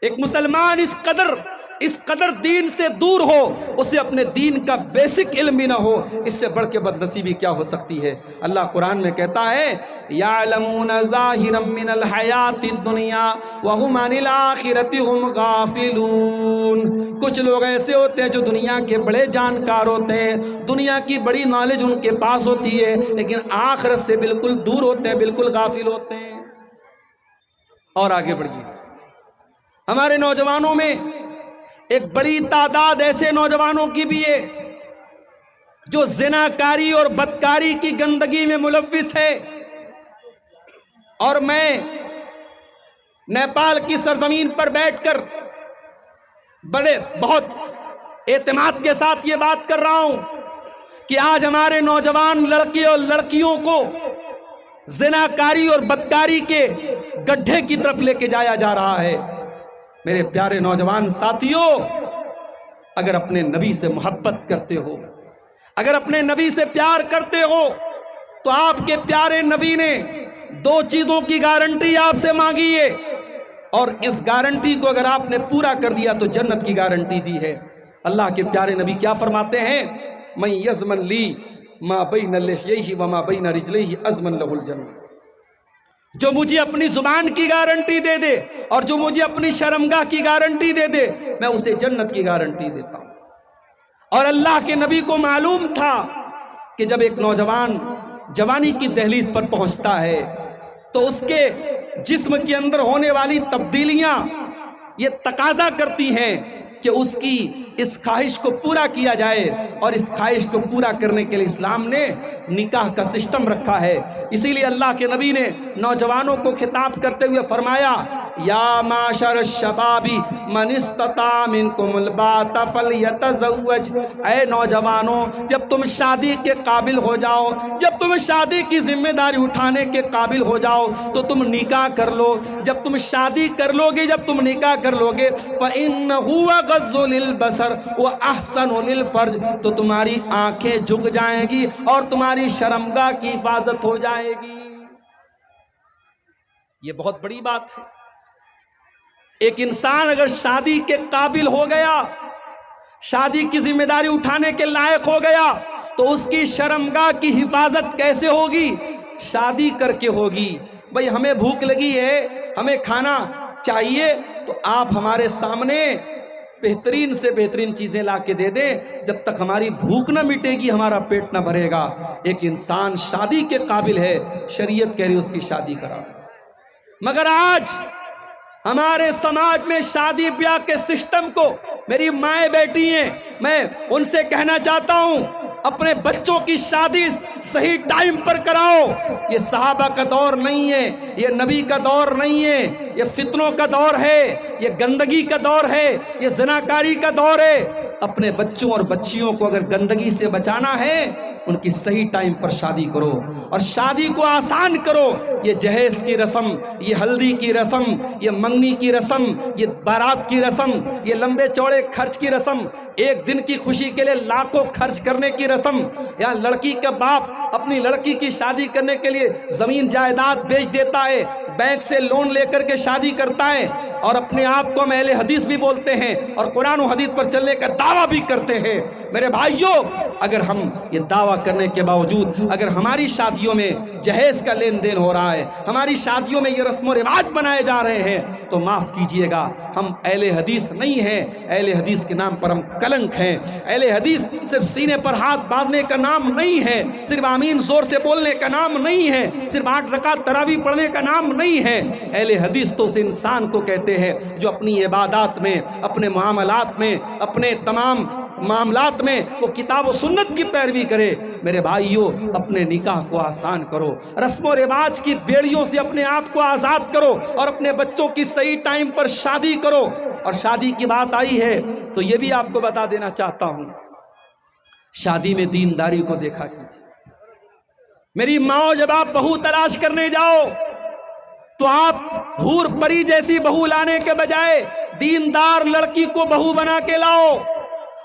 ایک مسلمان اس قدر دین سے دور ہو، اسے اپنے دین کا بیسک علم بھی نہ ہو، اس سے بڑھ کے بدنصیبی کیا ہو سکتی ہے؟ اللہ قرآن میں کہتا ہے یعلمون ظاہرا من الحیات الدنیا وہم عن الآخرۃ ہم غافلون، کچھ لوگ ایسے ہوتے ہیں جو دنیا کے بڑے جانکار ہوتے ہیں، دنیا کی بڑی نالج ان کے پاس ہوتی ہے لیکن آخرت سے بالکل دور ہوتے ہیں، بالکل غافل ہوتے ہیں۔ اور آگے بڑھیے، ہمارے نوجوانوں میں ایک بڑی تعداد ایسے نوجوانوں کی بھی ہے جو زناکاری اور بدکاری کی گندگی میں ملوث ہے، اور میں نیپال کی سرزمین پر بیٹھ کر بہت اعتماد کے ساتھ یہ بات کر رہا ہوں کہ آج ہمارے نوجوان لڑکے اور لڑکیوں کو زناکاری اور بدکاری کے گڈھے کی طرف لے کے جایا جا رہا ہے۔ میرے پیارے نوجوان ساتھیوں، اگر اپنے نبی سے محبت کرتے ہو، اگر اپنے نبی سے پیار کرتے ہو تو آپ کے پیارے نبی نے 2 چیزوں کی گارنٹی آپ سے مانگی ہے، اور اس گارنٹی کو اگر آپ نے پورا کر دیا تو جنت کی گارنٹی دی ہے۔ اللہ کے پیارے نبی کیا فرماتے ہیں؟ من یضمن لی ما بین لحیہ وما بین رجلیہ اضمن لہ الجنہ، جو مجھے اپنی زبان کی گارنٹی دے دے اور جو مجھے اپنی شرمگاہ کی گارنٹی دے دے، میں اسے جنت کی گارنٹی دیتا ہوں۔ اور اللہ کے نبی کو معلوم تھا کہ جب ایک نوجوان جوانی کی دہلیز پر پہنچتا ہے تو اس کے جسم کے اندر ہونے والی تبدیلیاں یہ تقاضا کرتی ہیں کہ اس کی اس خواہش کو پورا کیا جائے، اور اس خواہش کو پورا کرنے کے لیے اسلام نے نکاح کا سسٹم رکھا ہے۔ اسی لیے اللہ کے نبی نے نوجوانوں کو خطاب کرتے ہوئے فرمایا، یا معاشر الشباب من استطاع منکم الباءۃ فلیتزوج، اے نوجوانوں جب تم شادی کے قابل ہو جاؤ، جب تم شادی کی ذمہ داری اٹھانے کے قابل ہو جاؤ تو تم نکاح کر لو۔ جب تم شادی کر لو گے، جب تم نکاح کر لو گے، فإنہ غض للبصر واحسن للفرج، تو تمہاری آنکھیں جھک جائیں گی اور تمہاری شرمگاہ کی حفاظت ہو جائے گی۔ یہ بہت بڑی بات ہے۔ ایک انسان اگر شادی کے قابل ہو گیا، شادی کی ذمہ داری اٹھانے کے لائق ہو گیا، تو اس کی شرمگاہ کی حفاظت کیسے ہوگی؟ شادی کر کے ہوگی۔ بھئی ہمیں بھوک لگی ہے، ہمیں کھانا چاہیے، تو آپ ہمارے سامنے بہترین سے بہترین چیزیں لا کے دے دیں، جب تک ہماری بھوک نہ مٹے گی ہمارا پیٹ نہ بھرے گا۔ ایک انسان شادی کے قابل ہے، شریعت کہہ رہی اس کی شادی کرا۔ مگر آج ہمارے سماج میں شادی بیاہ کے سسٹم کو، میری مائیں بیٹی ہیں، میں ان سے کہنا چاہتا ہوں اپنے بچوں کی شادی صحیح ٹائم پر کراؤ۔ یہ صحابہ کا دور نہیں ہے، یہ نبی کا دور نہیں ہے، یہ فتنوں کا دور ہے، یہ گندگی کا دور ہے، یہ زناکاری کا دور ہے۔ اپنے بچوں اور بچیوں کو اگر گندگی سے بچانا ہے، ان کی صحیح ٹائم پر شادی کرو اور شادی کو آسان کرو۔ یہ جہیز کی رسم، یہ ہلدی کی رسم، یہ منگنی کی رسم، یہ بارات کی رسم، یہ لمبے چوڑے خرچ کی رسم، ایک دن کی خوشی کے لیے لاکھوں خرچ کرنے کی رسم، یا لڑکی کا باپ اپنی لڑکی کی شادی کرنے کے لیے زمین جائیداد بیچ دیتا ہے، بینک سے لون لے کر کے شادی کرتا ہے، اور اپنے آپ کو ہم اہل حدیث بھی بولتے ہیں اور قرآن و حدیث پر چلنے کا دعویٰ بھی کرتے ہیں۔ میرے بھائیوں، اگر ہم یہ دعویٰ کرنے کے باوجود اگر ہماری شادیوں میں جہیز کا لین دین ہو رہا ہے، ہماری شادیوں میں یہ رسم و رواج بنائے جا رہے ہیں، تو معاف کیجئے گا، ہم اہل حدیث نہیں ہیں۔ اہل حدیث کے نام پر ہم کلنک ہیں۔ اہل حدیث صرف سینے پر ہاتھ باندھنے کا نام نہیں ہے، صرف آمین زور سے بولنے کا نام نہیں ہے، صرف 8 رکعت تراویح پڑھنے کا نام نہیں ہے۔ اہل حدیث تو اس انسان کو کہتے ہیں جو اپنی عبادات میں، اپنے معاملات میں، اپنے تمام معاملات میں وہ کتاب و سنت کی پیروی کرے۔ میرے بھائیوں، اپنے نکاح کو آسان کرو، رسم و رواج کی بیڑیوں سے اپنے آپ کو آزاد کرو، اور اپنے بچوں کی صحیح ٹائم پر شادی کرو۔ اور شادی کی بات آئی ہے تو یہ بھی آپ کو بتا دینا چاہتا ہوں، شادی میں دینداری کو دیکھا کیجیے۔ میری ماں، جب آپ بہو تلاش کرنے جاؤ تو آپ حور پری جیسی بہو لانے کے بجائے دیندار لڑکی کو بہو بنا کے لاؤ،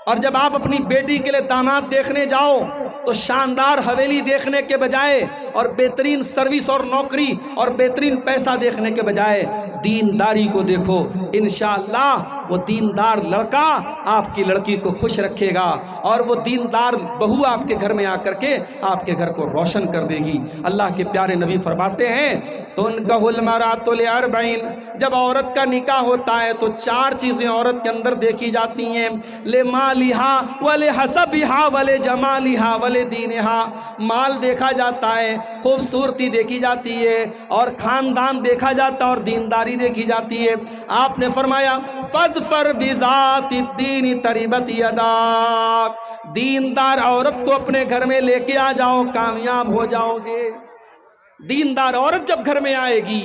اور جب آپ اپنی بیٹی کے لیے داماد دیکھنے جاؤ تو شاندار حویلی دیکھنے کے بجائے اور بہترین سروس اور نوکری اور بہترین پیسہ دیکھنے کے بجائے دینداری کو دیکھو۔ انشاءاللہ وہ دیندار لڑکا آپ کی لڑکی کو خوش رکھے گا، اور وہ دیندار بہو آپ کے گھر میں آ کر کے آپ کے گھر کو روشن کر دے گی۔ اللہ کے پیارے نبی فرماتے ہیں، تنکح المرأۃ لأربعین، جب عورت کا نکاح ہوتا ہے تو 4 چیزیں عورت کے اندر دیکھی جاتی ہیں، لمالہا ولحسبہا ولجمالہا ولدینہا، مال دیکھا جاتا ہے، خوبصورتی دیکھی جاتی ہے، اور خاندان دیکھا جاتا ہے، اور دینداری دیکھی جاتی ہے۔ آپ نے فرمایا فاظفر بذات الدین تربت یداک، دیندار عورت کو اپنے گھر میں لے کے آ جاؤ، کامیاب ہو جاؤ گے۔ دیندار عورت جب گھر میں آئے گی،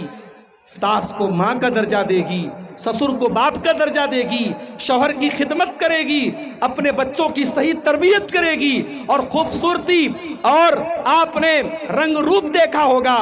ساس کو ماں کا درجہ دے گی، سسر کو باپ کا درجہ دے گی، شوہر کی خدمت کرے گی، اپنے بچوں کی صحیح تربیت کرے گی، اور خوبصورتی اور آپ نے رنگ روپ دیکھا ہوگا،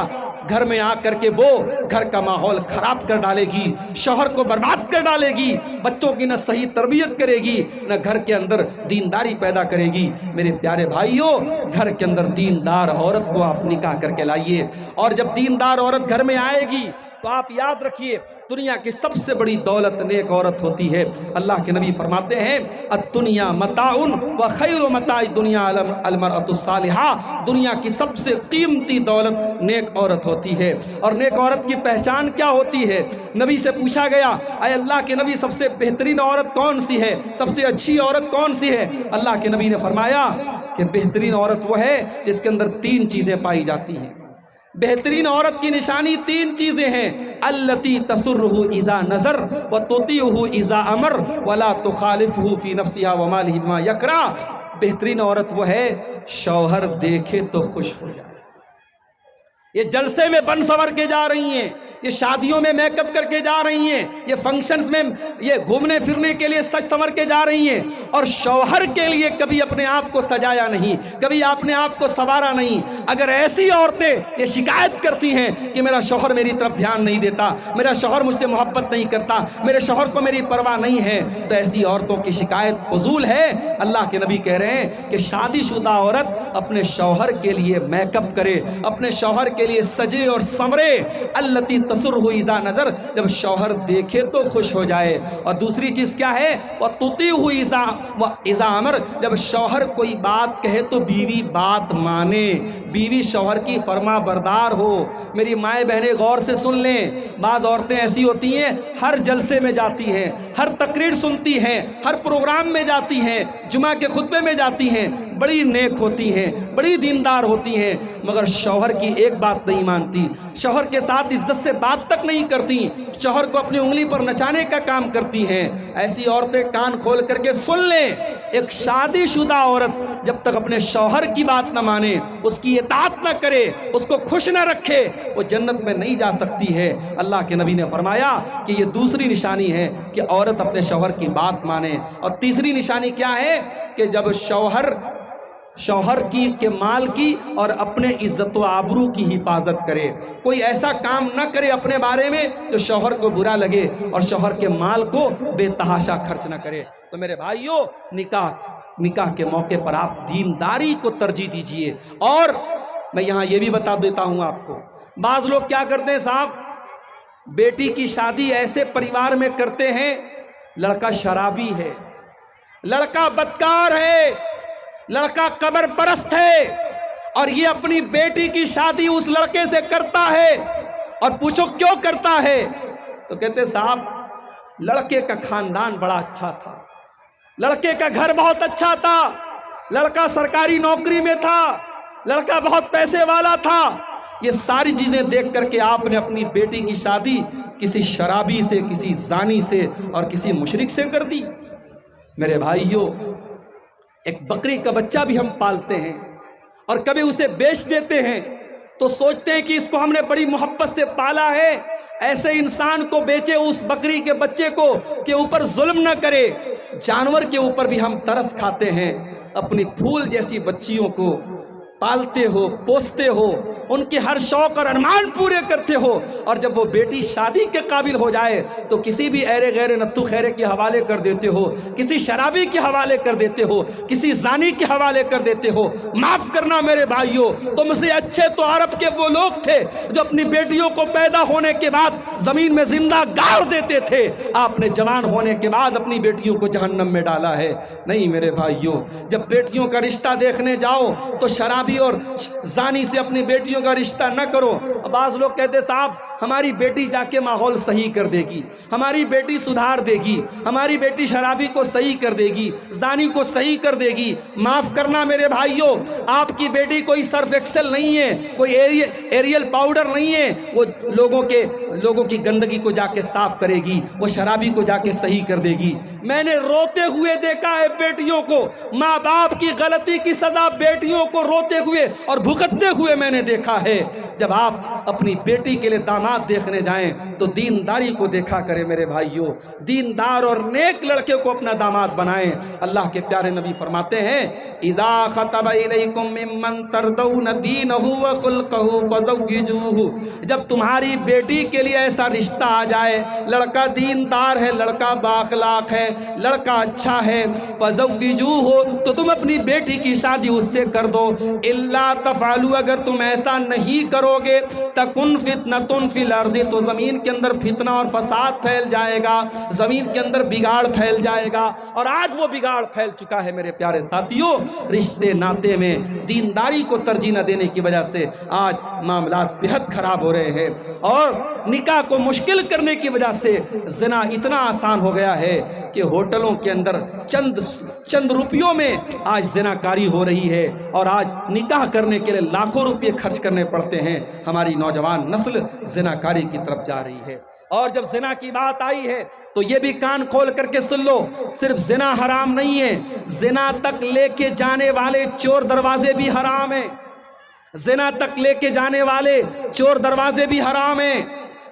گھر میں آ کر کے وہ گھر کا ماحول خراب کر ڈالے گی، شوہر کو برباد کر ڈالے گی، بچوں کی نہ صحیح تربیت کرے گی، نہ گھر کے اندر دینداری پیدا کرے گی۔ میرے پیارے بھائیوں، گھر کے اندر دیندار عورت کو آپ نکاح کر کے لائیے، اور جب دیندار عورت گھر میں آئے گی تو آپ یاد رکھیے دنیا کی سب سے بڑی دولت نیک عورت ہوتی ہے۔ اللہ کے نبی فرماتے ہیں الدنیا متاع و خیر متاع الدنیا المرأۃ الصالحہ، دنیا کی سب سے قیمتی دولت نیک عورت ہوتی ہے۔ اور نیک عورت کی پہچان کیا ہوتی ہے؟ نبی سے پوچھا گیا اے اللہ کے نبی سب سے بہترین عورت کون سی ہے، سب سے اچھی عورت کون سی ہے؟ اللہ کے نبی نے فرمایا کہ بہترین عورت وہ ہے جس کے اندر 3 چیزیں پائی جاتی ہیں۔ بہترین عورت کی نشانی 3 چیزیں ہیں، التی تسرہ اذا نظر وتطیعہ اذا امر ولا تخالفہ فی نفسہا ومالہ بما یکرہ۔ بہترین عورت وہ ہے شوہر دیکھے تو خوش ہو جائے۔ یہ جلسے میں بن سنور کے جا رہی ہیں، یہ شادیوں میں میک اپ کر کے جا رہی ہیں، یہ فنکشنز میں یہ گھومنے پھرنے کے لیے سج سنور کے جا رہی ہیں، اور شوہر کے لیے کبھی اپنے آپ کو سجایا نہیں، کبھی اپنے آپ کو سنوارا نہیں۔ اگر ایسی عورتیں یہ شکایت کرتی ہیں کہ میرا شوہر میری طرف دھیان نہیں دیتا، میرا شوہر مجھ سے محبت نہیں کرتا، میرے شوہر کو میری پرواہ نہیں ہے، تو ایسی عورتوں کی شکایت فضول ہے۔ اللہ کے نبی کہہ رہے ہیں کہ شادی شدہ عورت اپنے شوہر کے لیے میک اپ کرے، اپنے شوہر کے لیے سجے اور سنورے، التی تسرہ اذا نظر، جب شوہر دیکھے تو خوش ہو جائے۔ اور دوسری چیز کیا ہے؟ وَتُطِيعُهُ اذا امر، جب شوہر کوئی بات کہے تو بیوی بات مانے، بیوی شوہر کی فرما بردار ہو۔ میری مائیں بہنیں غور سے سن لیں، بعض عورتیں ایسی ہوتی ہیں ہر جلسے میں جاتی ہیں، ہر تقریر سنتی ہیں، ہر پروگرام میں جاتی ہیں، جمعہ کے خطبے میں جاتی ہیں، بڑی نیک ہوتی ہیں، بڑی دیندار ہوتی ہیں، مگر شوہر کی ایک بات نہیں مانتی، شوہر کے ساتھ عزت سے بات تک نہیں کرتی، شوہر کو اپنی انگلی پر نچانے کا کام کرتی ہیں۔ ایسی عورتیں کان کھول کر کے سن لیں، ایک شادی شدہ عورت جب تک اپنے شوہر کی بات نہ مانے، اس کی اطاعت نہ کرے، اس کو خوش نہ رکھے، وہ جنت میں نہیں جا سکتی ہے۔ اللہ کے نبی نے فرمایا کہ یہ دوسری نشانی ہے کہ عورت اپنے شوہر کی بات مانے۔ اور تیسری نشانی کیا ہے؟ کہ جب شوہر کی کے مال کی اور اپنے عزت و آبرو کی حفاظت کرے، کوئی ایسا کام نہ کرے اپنے بارے میں جو شوہر کو برا لگے، اور شوہر کے مال کو بے تحاشا خرچ نہ کرے۔ تو میرے بھائیوں، نکاح کے موقع پر آپ دینداری کو ترجیح دیجئے۔ اور میں یہاں یہ بھی بتا دیتا ہوں آپ کو، بعض لوگ کیا کرتے ہیں صاحب، بیٹی کی شادی ایسے پریوار میں کرتے ہیں، لڑکا شرابی ہے، لڑکا بدکار ہے، لڑکا قبر پرست ہے، اور یہ اپنی بیٹی کی شادی اس لڑکے سے کرتا ہے۔ اور پوچھو کیوں کرتا ہے؟ تو کہتے صاحب لڑکے کا خاندان بڑا اچھا تھا، لڑکے کا گھر بہت اچھا تھا، لڑکا سرکاری نوکری میں تھا، لڑکا بہت پیسے والا تھا۔ یہ ساری چیزیں دیکھ کر کے آپ نے اپنی بیٹی کی شادی کسی شرابی سے، کسی زانی سے اور کسی مشرک سے کر دی۔ میرے بھائیوں، ایک بکری کا بچہ بھی ہم پالتے ہیں اور کبھی اسے بیچ دیتے ہیں تو سوچتے ہیں کہ اس کو ہم نے بڑی محبت سے پالا ہے، ایسے انسان کو بیچے اس بکری کے بچے کو کہ اوپر ظلم نہ کرے۔ جانور کے اوپر بھی ہم ترس کھاتے ہیں، اپنی پھول جیسی بچیوں کو پالتے ہو، پوستے ہو، ان کے ہر شوق اور ارمان پورے کرتے ہو، اور جب وہ بیٹی شادی کے قابل ہو جائے تو کسی بھی ایرے غیر نتو خیرے کے حوالے کر دیتے ہو، کسی شرابی کے حوالے کر دیتے ہو، کسی زانی کے حوالے کر دیتے ہو۔ معاف کرنا میرے بھائیوں، تم سے اچھے تو عرب کے وہ لوگ تھے جو اپنی بیٹیوں کو پیدا ہونے کے بعد زمین میں زندہ گاڑ دیتے تھے، آپ نے جوان ہونے کے بعد اپنی بیٹیوں کو جہنم میں ڈالا ہے۔ نہیں میرے بھائیوں، جب بیٹیوں کا رشتہ دیکھنے جاؤ تو شرابی اور زانی سے اپنی بیٹیوں کا رشتہ نہ کرو۔ بعض لوگ کہتے صاحب ہماری بیٹی جا کے ماحول صحیح کر دے گی، ہماری بیٹی سدھار دے گی، ہماری بیٹی شرابی کو صحیح کر دے گی، زانی کو صحیح کر دے گی۔ معاف کرنا میرے بھائیوں، آپ کی بیٹی کوئی سرف ایکسل نہیں ہے، کوئی ایریل پاؤڈر نہیں ہے، وہ لوگوں کی گندگی کو جا کے صاف کرے گی، وہ شرابی کو جا کے صحیح کر دے گی۔ میں نے روتے ہوئے دیکھا ہے بیٹیوں کو، ماں باپ کی غلطی کی سزا بیٹیوں کو روتے ہوئے اور بھگتتے ہوئے میں نے دیکھا ہے۔ جب آپ اپنی بیٹی کے لیے داماد دیکھنے جائیں تو دینداری کو دیکھا کریں میرے بھائیوں، دیندار اور نیک لڑکے کو اپنا داماد بنائیں۔ اللہ کے پیارے نبی فرماتے ہیں اذا خطب الیکم ممن ترضون دینہ وخلقہ فزوجوہ، جب تمہاری بیٹی کے لیے ایسا رشتہ آ جائے، لڑکا دیندار ہے، لڑکا بااخلاق ہے، لڑکا اچھا ہے، فزوجوہ، تو تم اپنی بیٹی کی شادی اس سے کر دو۔ الا تفعلوا، اگر تم ایسا نہیں کرو گے، تکن فتنۃ فی الارض، تو زمین کے اندر فتنہ اور فساد پھیل جائے گا، زمین کے اندر بگاڑ پھیل جائے گا۔ اور آج وہ بگاڑ پھیل چکا ہے میرے پیارے ساتھیوں، رشتے ناتے میں دینداری کو ترجیح نہ دینے کی وجہ سے آج معاملات بہت خراب ہو رہے ہیں، اور نکاح کو مشکل کرنے کی وجہ سے زنا اتنا آسان ہو گیا ہے کہ ہوٹلوں کے اندر چند روپیوں میں آج زنا کاری ہو رہی ہے، اور آج نکاح کرنے کے لیے لاکھوں روپے خرچ کرنے پڑتے ہیں۔ ہماری نوجوان نسل زنا کاری کی طرف جا رہی ہے۔ اور جب زنا کی بات آئی ہے تو یہ بھی کان کھول کر کے سن لو، صرف زنا حرام نہیں ہے، زنا تک لے کے جانے والے چور دروازے بھی حرام ہیں، زنا تک لے کے جانے والے چور دروازے بھی حرام ہیں۔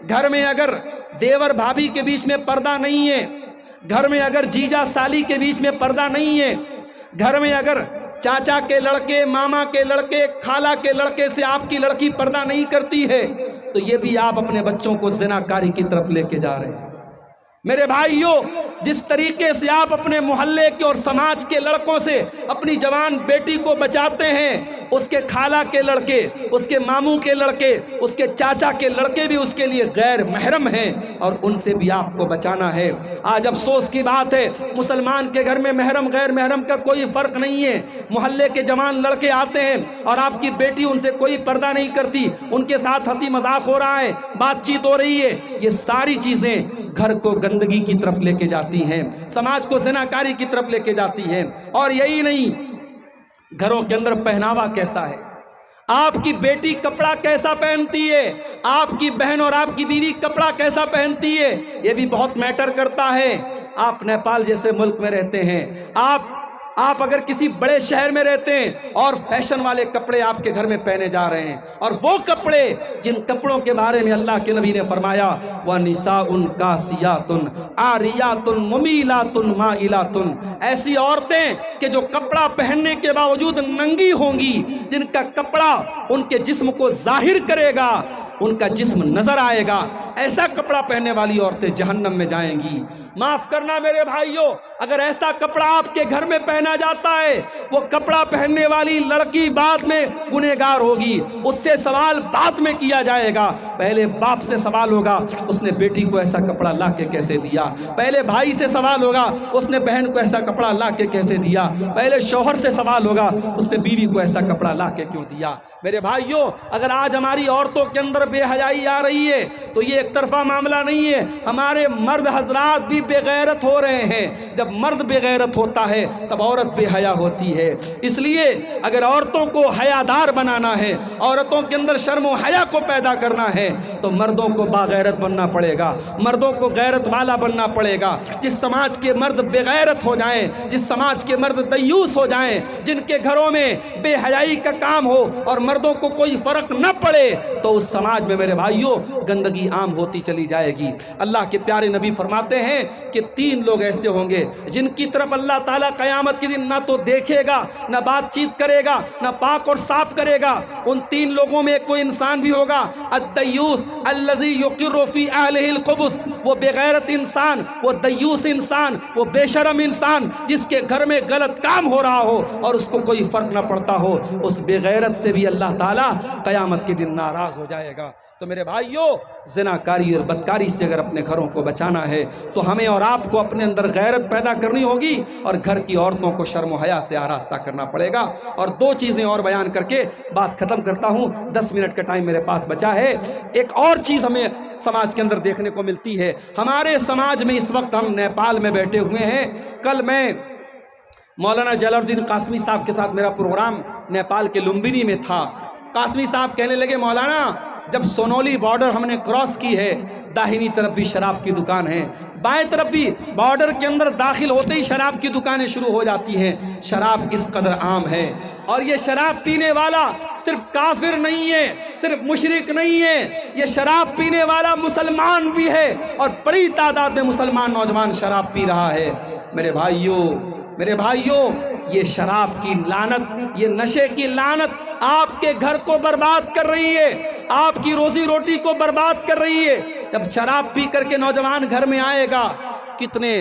گھر میں اگر دیور بھابھی کے بیچ میں پردہ نہیں ہے، گھر میں اگر جیجا سالی کے بیچ میں پردہ نہیں ہے، گھر میں اگر چاچا کے لڑکے، ماما کے لڑکے، خالہ کے لڑکے سے آپ کی لڑکی پردہ نہیں کرتی ہے، تو یہ بھی آپ اپنے بچوں کو زنا کاری کی طرف لے کے جا رہے ہیں۔ میرے بھائیوں، جس طریقے سے آپ اپنے محلے کے اور سماج کے لڑکوں سے اپنی جوان بیٹی کو بچاتے ہیں، اس کے خالہ کے لڑکے، اس کے ماموں کے لڑکے، اس کے چاچا کے لڑکے بھی اس کے لیے غیر محرم ہیں، اور ان سے بھی آپ کو بچانا ہے۔ آج افسوس کی بات ہے، مسلمان کے گھر میں محرم غیر محرم کا کوئی فرق نہیں ہے۔ محلے کے جوان لڑکے آتے ہیں اور آپ کی بیٹی ان سے کوئی پردہ نہیں کرتی، ان کے ساتھ ہنسی مذاق ہو رہا ہے، بات چیت ہو رہی ہے، یہ ساری چیزیں گھر کو گندگی کی طرف لے کے جاتی ہیں، سماج کو زناکاری کی طرف لے کے جاتی ہیں۔ اور یہی نہیں، گھروں کے اندر پہناوا کیسا ہے، آپ کی بیٹی کپڑا کیسا پہنتی ہے، آپ کی بہن اور آپ کی بیوی کپڑا کیسا پہنتی ہے، یہ بھی بہت میٹر کرتا ہے۔ آپ نیپال جیسے ملک میں رہتے ہیں، آپ اگر کسی بڑے شہر میں رہتے ہیں اور فیشن والے کپڑے آپ کے گھر میں پہنے جا رہے ہیں، اور وہ کپڑے جن کپڑوں کے بارے میں اللہ کے نبی نے فرمایا وَنِسَاءٌ كَاسِيَاتٌ عَارِيَاتٌ مُمِيلَاتٌ مَائِلَاتٌ، ایسی عورتیں کہ جو کپڑا پہننے کے باوجود ننگی ہوں گی، جن کا کپڑا ان کے جسم کو ظاہر کرے گا، ان کا جسم نظر آئے گا، ایسا کپڑا پہننے والی عورتیں جہنم میں جائیں گی۔ معاف کرنا میرے بھائیوں، اگر ایسا کپڑا آپ کے گھر میں پہنا جاتا ہے، وہ کپڑا پہننے والی لڑکی بعد میں گنہگار ہوگی، اس سے سوال بعد میں کیا جائے گا۔ پہلے باپ سے سوال ہوگا، اس نے بیٹی کو ایسا کپڑا لا کے کیسے دیا، پہلے بھائی سے سوال ہوگا، اس نے بہن کو ایسا کپڑا لا کے کیسے دیا، پہلے شوہر سے سوال ہوگا، اس نے بیوی کو ایسا کپڑا لا کے کیوں دیا۔ میرے بھائیوں، اگر آج ہماری عورتوں کے اندر بے حیائی آ رہی ہے تو یہ ایک طرفہ معاملہ نہیں ہے، ہمارے مرد حضرات بھی بے غیرت ہو رہے ہیں۔ جب مرد بے غیرت ہوتا ہے تب عورت بے حیا ہوتی ہے۔ اس لیے اگر عورتوں کو حیادار بنانا ہے، عورتوں کے اندر شرم و حیا کو پیدا کرنا ہے، تو مردوں کو باغیرت بننا پڑے گا، مردوں کو غیرت والا بننا پڑے گا۔ جس سماج کے مرد بے غیرت ہو جائیں، جس سماج کے مرد دیوس ہو جائیں، جن کے گھروں میں بے حیائی کا کام ہو اور مردوں کو کوئی فرق نہ پڑے، تو اس سماج میں میرے بھائیوں گندگی عام ہوتی چلی جائے گی۔ اللہ کے پیارے نبی فرماتے ہیں کہ 3 لوگ ایسے ہوں گے جن کی طرف اللہ تعالیٰ قیامت کے دن نہ تو دیکھے گا، نہ بات چیت کرے گا، نہ پاک اور صاف کرے گا۔ ان 3 لوگوں میں کوئی انسان بھی ہوگا، الدیوس الذی یقر فی اہلہ الخبث، وہ بے غیرت انسان، وہ دیوس انسان، وہ بے شرم انسان جس کے گھر میں غلط کام ہو رہا ہو اور اس کو کوئی فرق نہ پڑتا ہو، اس بے غیرت سے بھی اللہ تعالیٰ قیامت کے دن ناراض ہو جائے گا۔ تو میرے بھائیوں، زناکاری اور بدکاری سے اگر اپنے گھروں کو بچانا ہے تو ہمیں اور آپ کو اپنے اندر غیرت پیدا کرنی ہوگی، اور گھر کی عورتوں کو شرم و حیا سے آراستہ کرنا پڑے گا۔ اور 2 چیزیں اور بیان کر کے بات ختم کرتا ہوں، 10 منٹ کا ٹائم میرے پاس بچا ہے۔ ایک اور چیز ہمیں سماج کے اندر دیکھنے کو ملتی ہے، ہمارے سماج میں اس وقت ہم نیپال میں بیٹھے ہوئے ہیں۔ کل میں مولانا جلال الدین قاسمی صاحب کے ساتھ میرا پروگرام نیپال کے لمبنی میں تھا۔ قاسمی صاحب کہنے لگے مولانا، جب سونولی بارڈر ہم نے کراس کی ہے، داہنی طرف بھی شراب کی دکان ہے، بائیں طرف بھی بارڈر کے اندر داخل ہوتے ہی شراب کی دکانیں شروع ہو جاتی ہیں۔ شراب اس قدر عام ہے، اور یہ شراب پینے والا صرف کافر نہیں ہے، صرف مشرک نہیں ہے، یہ شراب پینے والا مسلمان بھی ہے، اور بڑی تعداد میں مسلمان نوجوان شراب پی رہا ہے۔ میرے بھائیوں، یہ شراب کی لعنت، یہ نشے کی لعنت آپ کے گھر کو برباد کر رہی ہے، آپ کی روزی روٹی کو برباد کر رہی ہے۔ جب شراب پی کر کے نوجوان گھر میں آئے گا، کتنے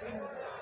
3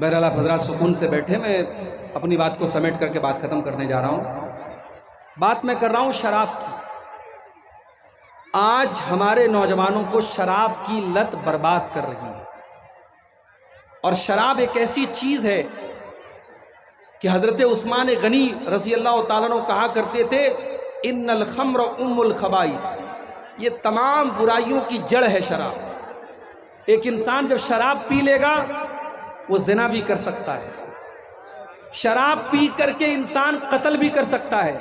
بہرحال آپ حضرات سکون سے بیٹھے، میں اپنی بات کو سمیٹ کر کے بات ختم کرنے جا رہا ہوں۔ بات میں کر رہا ہوں شراب کی۔ آج ہمارے نوجوانوں کو شراب کی لت برباد کر رہی ہے، اور شراب ایک ایسی چیز ہے کہ حضرت عثمان غنی رضی اللہ تعالیٰ عنہ کہا کرتے تھے ان الخمر ام الخبائث، یہ تمام برائیوں کی جڑ ہے شراب۔ ایک انسان جب شراب پی لے گا وہ زنا بھی کر سکتا ہے، شراب پی کر کے انسان قتل بھی کر سکتا ہے۔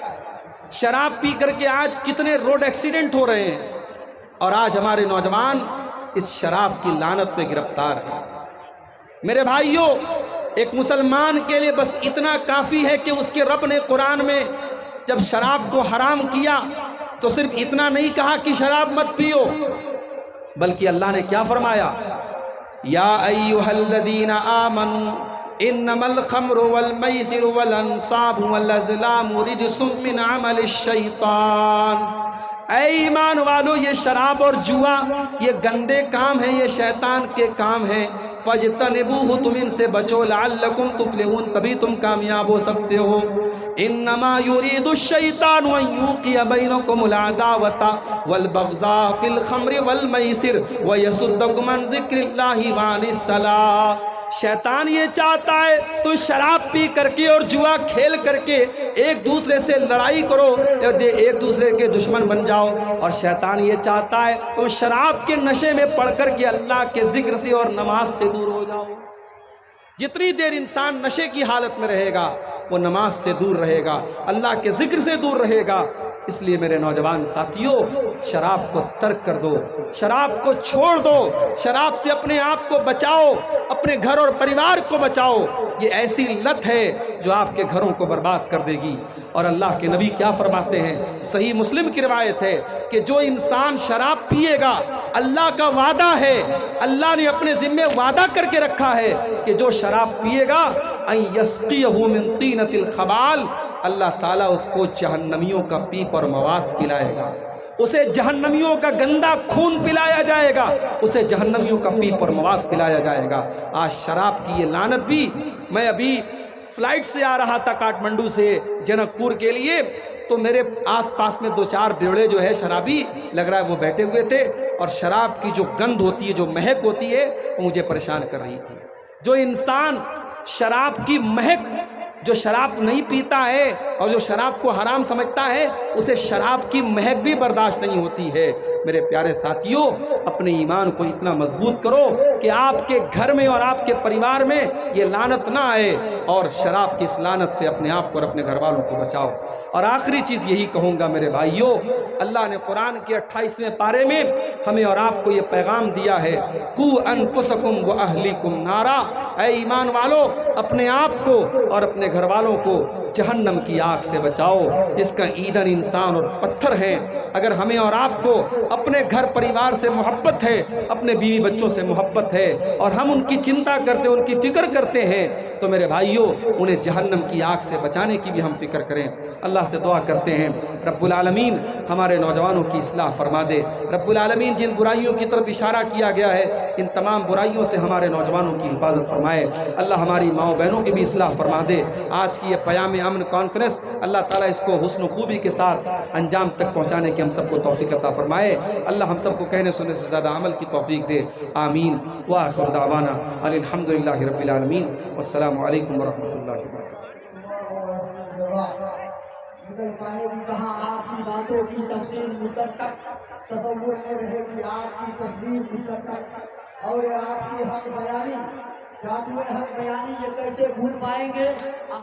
شراب پی کر کے آج کتنے روڈ ایکسیڈنٹ ہو رہے ہیں، اور آج ہمارے نوجوان اس شراب کی لعنت میں گرفتار ہیں۔ میرے بھائیوں، ایک مسلمان کے لیے بس اتنا کافی ہے کہ اس کے رب نے قرآن میں جب شراب کو حرام کیا تو صرف اتنا نہیں کہا کہ شراب مت پیو، بلکہ اللہ نے کیا فرمایا؟ یا ایھا الذین آمنوا انما الخمر والمیسر والانصاب والازلام رجس من عمل الشیطان۔ اے ایمان والو، یہ شراب اور جوا یہ گندے کام ہیں، یہ شیطان کے کام ہیں۔ فاجتنبوہ، تم ان سے بچو، لعلکم تفلحون، تبھی تم کامیاب ہو سکتے ہو۔ انما یرید الشیطان ان یوقع بینکم العداوۃ والبغضاء فی الخمر والمیسر ویصدکم عن ذکر اللہ وعن الصلاۃ۔ شیطان یہ چاہتا ہے تو شراب پی کر کے اور جوا کھیل کر کے ایک دوسرے سے لڑائی کرو، ایک دوسرے کے دشمن بن جاؤ، اور شیطان یہ چاہتا ہے تو شراب کے نشے میں پڑھ کر کے اللہ کے ذکر سے اور نماز سے دور ہو جاؤ۔ جتنی دیر انسان نشے کی حالت میں رہے گا وہ نماز سے دور رہے گا، اللہ کے ذکر سے دور رہے گا۔ اس لیے میرے نوجوان ساتھیوں، شراب کو ترک کر دو، شراب کو چھوڑ دو، شراب سے اپنے آپ کو بچاؤ، اپنے گھر اور پریوار کو بچاؤ۔ یہ ایسی لت ہے جو آپ کے گھروں کو برباد کر دے گی۔ اور اللہ کے نبی کیا فرماتے ہیں؟ صحیح مسلم کی روایت ہے کہ جو انسان شراب پیے گا، اللہ کا وعدہ ہے، اللہ نے اپنے ذمے وعدہ کر کے رکھا ہے کہ جو شراب پیے گا ان یسقیہ من طینۃ الخبال، اللہ تعالیٰ اس کو جہنمیوں کا پیپ اور مواد پلائے گا، اسے جہنمیوں کا گندا خون پلایا جائے گا، اسے جہنمیوں کا پیپ اور مواد پلایا جائے گا۔ آج شراب کی یہ لعنت بھی، میں ابھی فلائٹ سے آ رہا تھا کاٹمنڈو سے جنک پور کے لیے، تو میرے آس پاس میں 2-4 بیوڑے جو ہے شرابی لگ رہا ہے وہ بیٹھے ہوئے تھے، اور شراب کی جو گند ہوتی ہے، جو مہک ہوتی ہے، وہ مجھے پریشان کر رہی تھی۔ جو انسان شراب کی مہک، جو شراب نہیں پیتا ہے اور جو شراب کو حرام سمجھتا ہے، اسے شراب کی مہک بھی برداشت نہیں ہوتی ہے۔ میرے پیارے ساتھیوں، اپنے ایمان کو اتنا مضبوط کرو کہ آپ کے گھر میں اور آپ کے پریوار میں یہ لعنت نہ آئے، اور شراب کی اس لعنت سے اپنے آپ کو اور اپنے گھر والوں کو بچاؤ۔ اور آخری چیز یہی کہوں گا میرے بھائیوں، اللہ نے قرآن کے 28ویں پارے میں ہمیں اور آپ کو یہ پیغام دیا ہے، قوا انفسکم واہلیکم نارا۔ اے ایمان والو، اپنے آپ کو اور اپنے گھر والوں کو جہنم کی آگ سے بچاؤ، جس کا ایندھن انسان اور پتھر ہے۔ اگر ہمیں اور آپ کو اپنے گھر پریوار سے محبت ہے، اپنے بیوی بچوں سے محبت ہے، اور ہم ان کی چنتا کرتے، ان کی فکر کرتے ہیں، تو میرے بھائیوں انہیں جہنم کی آگ سے بچانے کی بھی ہم فکر کریں۔ اللہ سے دعا کرتے ہیں رب العالمین ہمارے نوجوانوں کی اصلاح فرما دے۔ رب العالمین جن برائیوں کی طرف اشارہ کیا گیا ہے، ان تمام برائیوں سے ہمارے نوجوانوں کی حفاظت فرمائے۔ اللہ ہماری ماؤں بہنوں کی بھی اصلاح فرما دے۔ آج کی یہ پیام امن کانفرنس، اللہ تعالیٰ اس کو حسن و خوبی کے ساتھ انجام تک پہنچانے کی ہم سب کو توفیق عطا فرمائے۔ اللہ ہم سب کو کہنے سننے سے زیادہ عمل کی توفیق دے، آمین۔ وآخر دعوانا الحمدللہ رب العالمین، والسلام علیکم ورحمۃ اللہ وبرکاتہ۔ کہاں آپ کی باتوں کی تفصیل مدت تک تصور میں رہے گی، آپ کی تفصیل مدت تک، اور آپ کی حق بیانی، حق بیانی یہ کیسے بھول پائیں گے؟